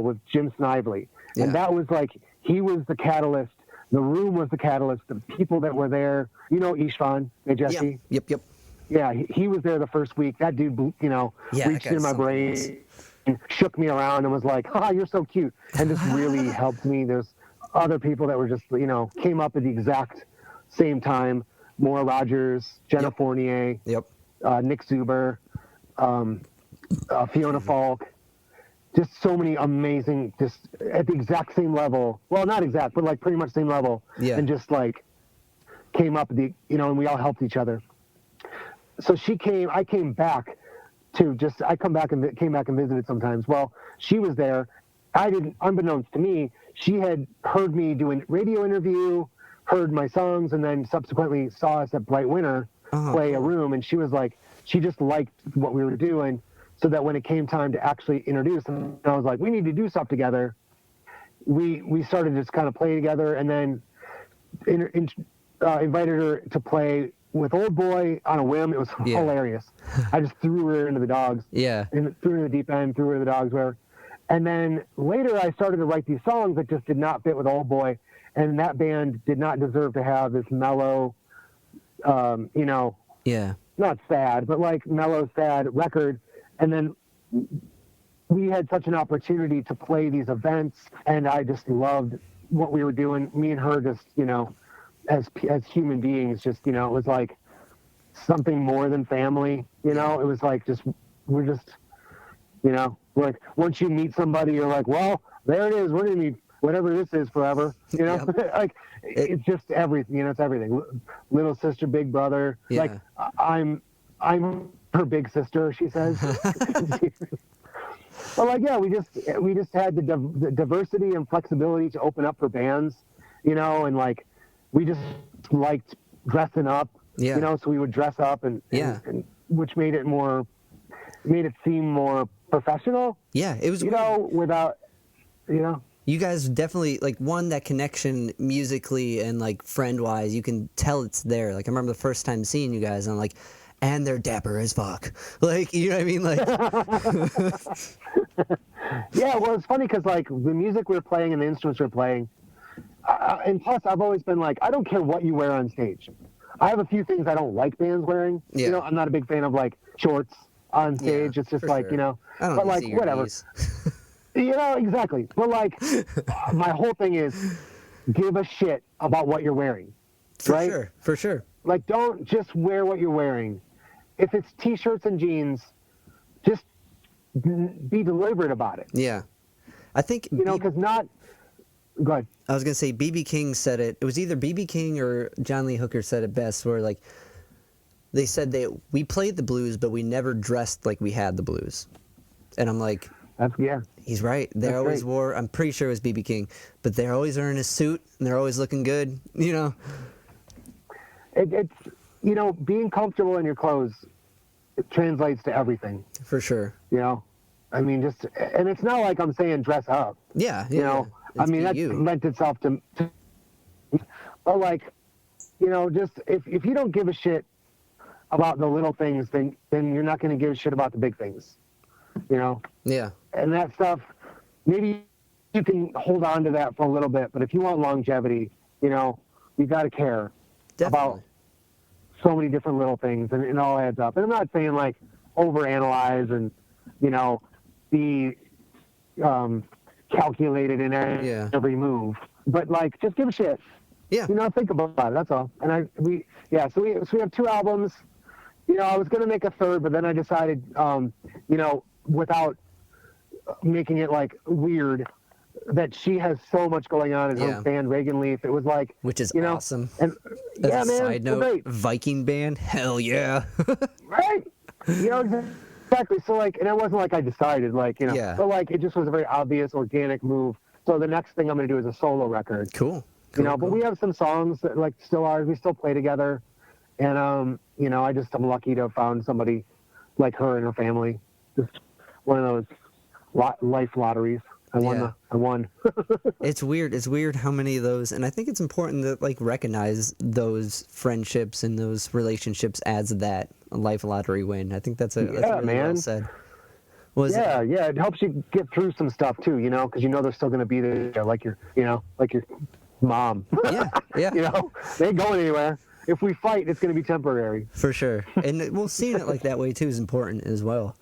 with Jim Snively. Yeah. And that was like, he was the catalyst. The room was the catalyst. The people that were there, Ishvan, hey Jesse? Yep. Yeah, he was there the first week. That dude, reached into my brain and shook me around and was like, you're so cute. And just really helped me. There's other people that were just, came up at the exact same time. Maura Rogers, Jenna Fournier, Nick Zuber, Fiona Falk. Just so many amazing, just at the exact same level. Well, not exact, but like pretty much same level. Yeah. And just like came up, and we all helped each other. So I came back to came back and visited sometimes. Well, she was there. Unbeknownst to me, she had heard me do a radio interview, heard my songs, and then subsequently saw us at Bright Winter play a room. And she was like, she just liked what we were doing. So that when it came time to actually introduce them, I was like, we need to do stuff together. We started just kind of playing together, and then invited her to play with Oldboy on a whim. It was hilarious. I just threw her into the dogs. Yeah. And threw her in the deep end, threw her to the dogs, whatever. And then later I started to write these songs that just did not fit with Oldboy, and that band did not deserve to have this mellow, not sad, but like mellow, sad record. And then we had such an opportunity to play these events, and I just loved what we were doing. Me and her just, as human beings, just, it was like something more than family, it was like we're just, like once you meet somebody, you're like, well, there it is. We're going to be whatever this is forever, like it's just everything, it's everything. Little sister, big brother. Yeah. Like I'm her big sister, she says. But like, yeah, we just had the diversity and flexibility to open up for bands, you know, and like we just liked dressing up, you know, so we would dress up and which made it seem more professional. Yeah, it was, you know, without, you know. You guys definitely, like, that connection musically and, like, friend-wise, you can tell it's there. Like, I remember the first time seeing you guys, and I'm like, and they're dapper as fuck. Like, you know what I mean? Like, yeah, well, it's funny because, like, the music we were playing and the instruments we were playing, and plus, I've always been like, I don't care what you wear on stage. I have a few things I don't like bands wearing. Yeah. You know, I'm not a big fan of, like, shorts on stage. It's just like, you know, but, like, whatever. You know, exactly. But, like, my whole thing is give a shit about what you're wearing. Right? For sure. Like, don't just wear what you're wearing. If it's T-shirts and jeans, just be deliberate about it. Yeah. I think... You know, because not... Go ahead. I was going to say, B.B. King said it. It was either B.B. King or John Lee Hooker said it best, where, like, they said we played the blues, but we never dressed like we had the blues. And I'm like... He's right. They always wore, I'm pretty sure it was B.B. King, but they're always wearing a suit, and they're always looking good, you know? It's, you know, being comfortable in your clothes, it translates to everything. For sure. You know? I mean, and it's not like I'm saying dress up. Yeah. You know? I mean, that lent itself to, but like, you know, just, if you don't give a shit about the little things, then you're not going to give a shit about the big things. You know? Yeah. And that stuff, maybe you can hold on to that for a little bit, but if you want longevity, you know, you got to care about so many different little things, and it all adds up. And I'm not saying, like, overanalyze and, you know, be calculated in every move, but, like, just give a shit. Yeah. You know, think about it, that's all. And we have 2 albums. You know, I was going to make a third, but then I decided, you know, without making it like weird, that she has so much going on in her band Reagan Leaf. It was like, which is awesome. And As a side note, great. Viking band, hell yeah. Right? You know, exactly. So like, and it wasn't like I decided, like, you know, but like it just was a very obvious organic move. So the next thing I'm going to do is a solo record. Cool. You know, but we have some songs that like still are. We still play together, and you know, I'm lucky to have found somebody like her and her family. Just one of those life lotteries. I won. It's weird how many of those, and I think it's important to like recognize those friendships and those relationships as that life lottery win. I think that's really well said. It helps you get through some stuff too, you know, because you know they're still going to be there, like your mom. Yeah. You know, they ain't going anywhere. If we fight, it's going to be temporary. For sure, and seeing it like that way too is important as well.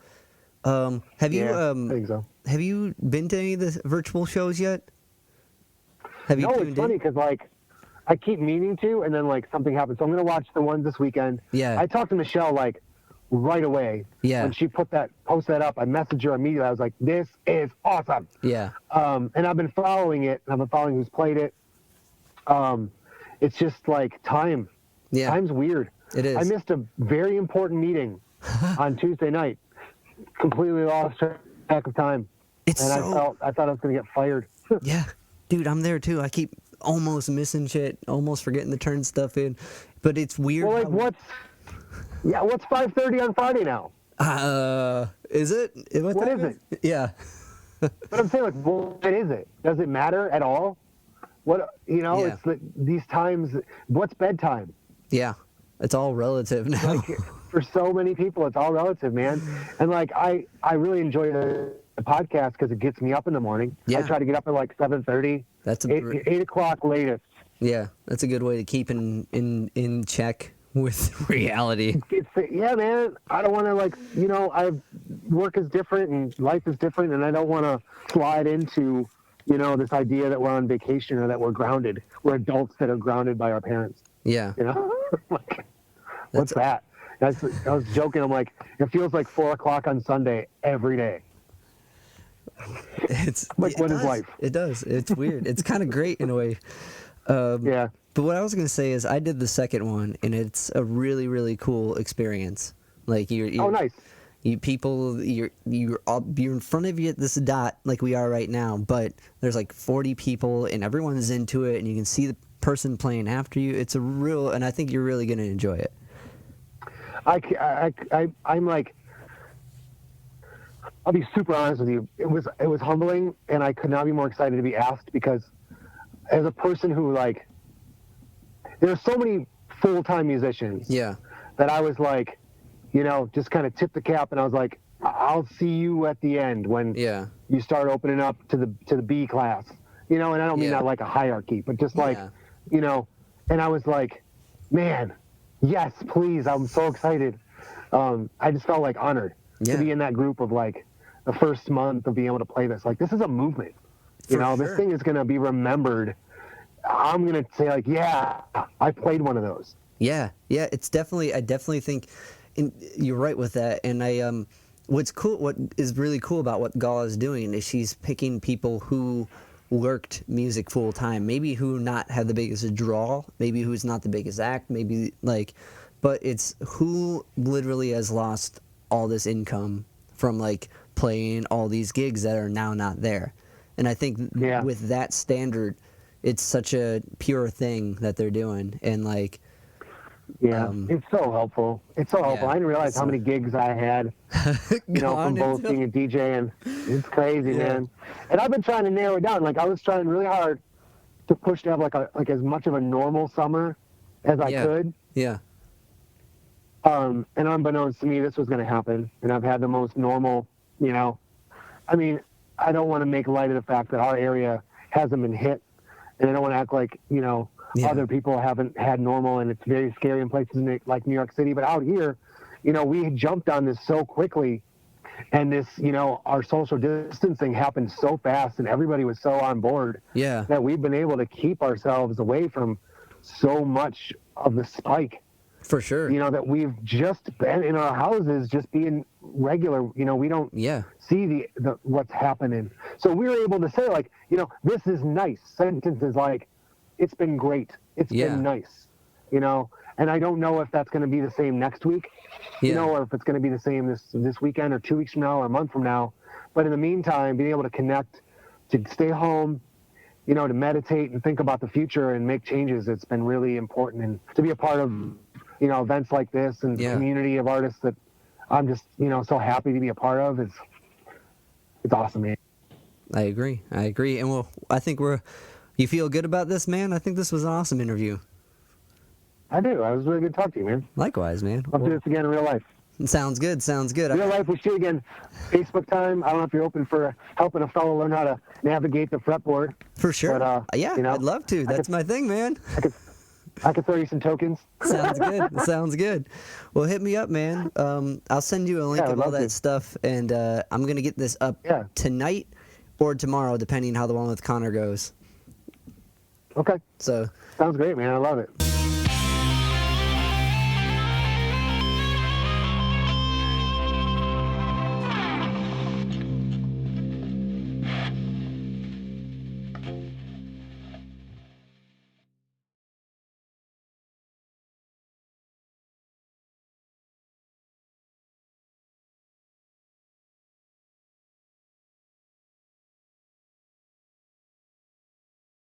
Have you? I think so. Have you been to any of the virtual shows yet? No, it's funny because like I keep meaning to, and then like something happens. So I'm gonna watch the ones this weekend. Yeah. I talked to Michelle like right away. Yeah. When she posted that up, I messaged her immediately. I was like, "This is awesome." Yeah. And I've been following it. And I've been following who's played it. It's just like time. Yeah. Time's weird. It is. I missed a very important meeting on Tuesday night. Completely lost track of time. I thought I was gonna get fired. Yeah, dude, I'm there too. I keep almost missing shit, almost forgetting to turn stuff in, but it's weird. Well, like what's 5:30 on Friday now? Is it? What is it? Yeah. But I'm saying, like, what is it? Does it matter at all? What, you know? It's like these times. What's bedtime? Yeah, it's all relative now. Like, for so many people, it's all relative, man. And like, I really enjoy the podcast because it gets me up in the morning. Yeah. I try to get up at like 7:30. That's 8 o'clock latest. Yeah, that's a good way to keep in check with reality. Yeah, man. I don't want to, like, you know, work is different and life is different, and I don't want to slide into, you know, this idea that we're on vacation or that we're grounded. We're adults that are grounded by our parents. Yeah. You know? Like, what's that? I was joking. I'm like, it feels like 4 o'clock on Sunday every day. It's like, what is life? It does. It's weird. It's kind of great in a way. Yeah. But what I was going to say is I did the second one, and it's a really, really cool experience. Like, oh, nice. you're in front of you at this dot like we are right now, but there's like 40 people and everyone's into it, and you can see the person playing after you. It's and I think you're really going to enjoy it. I'm like, I'll be super honest with you. It was humbling, and I could not be more excited to be asked, because as a person who, like, there's so many full-time musicians that I was like, you know, just kind of tip the cap, and I was like, I'll see you at the end when you start opening up to the B class, you know, and I don't mean that like a hierarchy, but just like, you know, and I was like, man, yes, please, I'm so excited. I just felt like honored to be in that group of like the first month of being able to play this. Like, this is a movement, you know, this thing is going to be remembered. I'm going to say like, yeah, I played one of those. Yeah. It's definitely, I definitely think you're right with that. And what is really cool about what Gala is doing is she's picking people who worked music full time, maybe who not have the biggest draw, maybe who's not the biggest act, maybe like, but it's who literally has lost all this income from like playing all these gigs that are now not there. And I think with that standard, it's such a pure thing that they're doing. And like, it's so helpful. It's so helpful. I didn't realize how many gigs I had, you know, from both being a DJ, and it's crazy, man. And I've been trying to narrow it down. Like, I was trying really hard to push to have like as much of a normal summer as I could. Yeah. And unbeknownst to me, this was going to happen. And I've had the most normal, you know, I mean, I don't want to make light of the fact that our area hasn't been hit. And I don't want to act like, you know, other people haven't had normal, and it's very scary in places like New York City. But out here, you know, we jumped on this so quickly, and this, you know, our social distancing happened so fast, and everybody was so on board that we've been able to keep ourselves away from so much of the spike. For sure. You know, that we've just been in our houses, just being regular. You know, we don't see the what's happening. So we were able to say, like, you know, this is nice. Sentences like, it's been great. It's been nice. You know, and I don't know if that's going to be the same next week, you know, or if it's going to be the same this weekend or 2 weeks from now or a month from now. But in the meantime, being able to connect, to stay home, you know, to meditate and think about the future and make changes, it's been really important. And to be a part of, you know, events like this and the community of artists that I'm just, you know, so happy to be a part of, it's awesome, man. I agree. And well, I think you feel good about this, man? I think this was an awesome interview. I do. It was really good to talk to you, man. Likewise, man. Let's do this again in real life. Sounds good. Real life, we shoot again. Facebook time. I don't know if you're open for helping a fellow learn how to navigate the fretboard. For sure. But, yeah, you know, I'd love to. That's my thing, man. I could throw you some tokens. Sounds good. Well, hit me up, man. I'll send you a link of all that stuff, and I'm going to get this up tonight or tomorrow, depending how the one with Connor goes. Okay. So. Sounds great, man. I love it.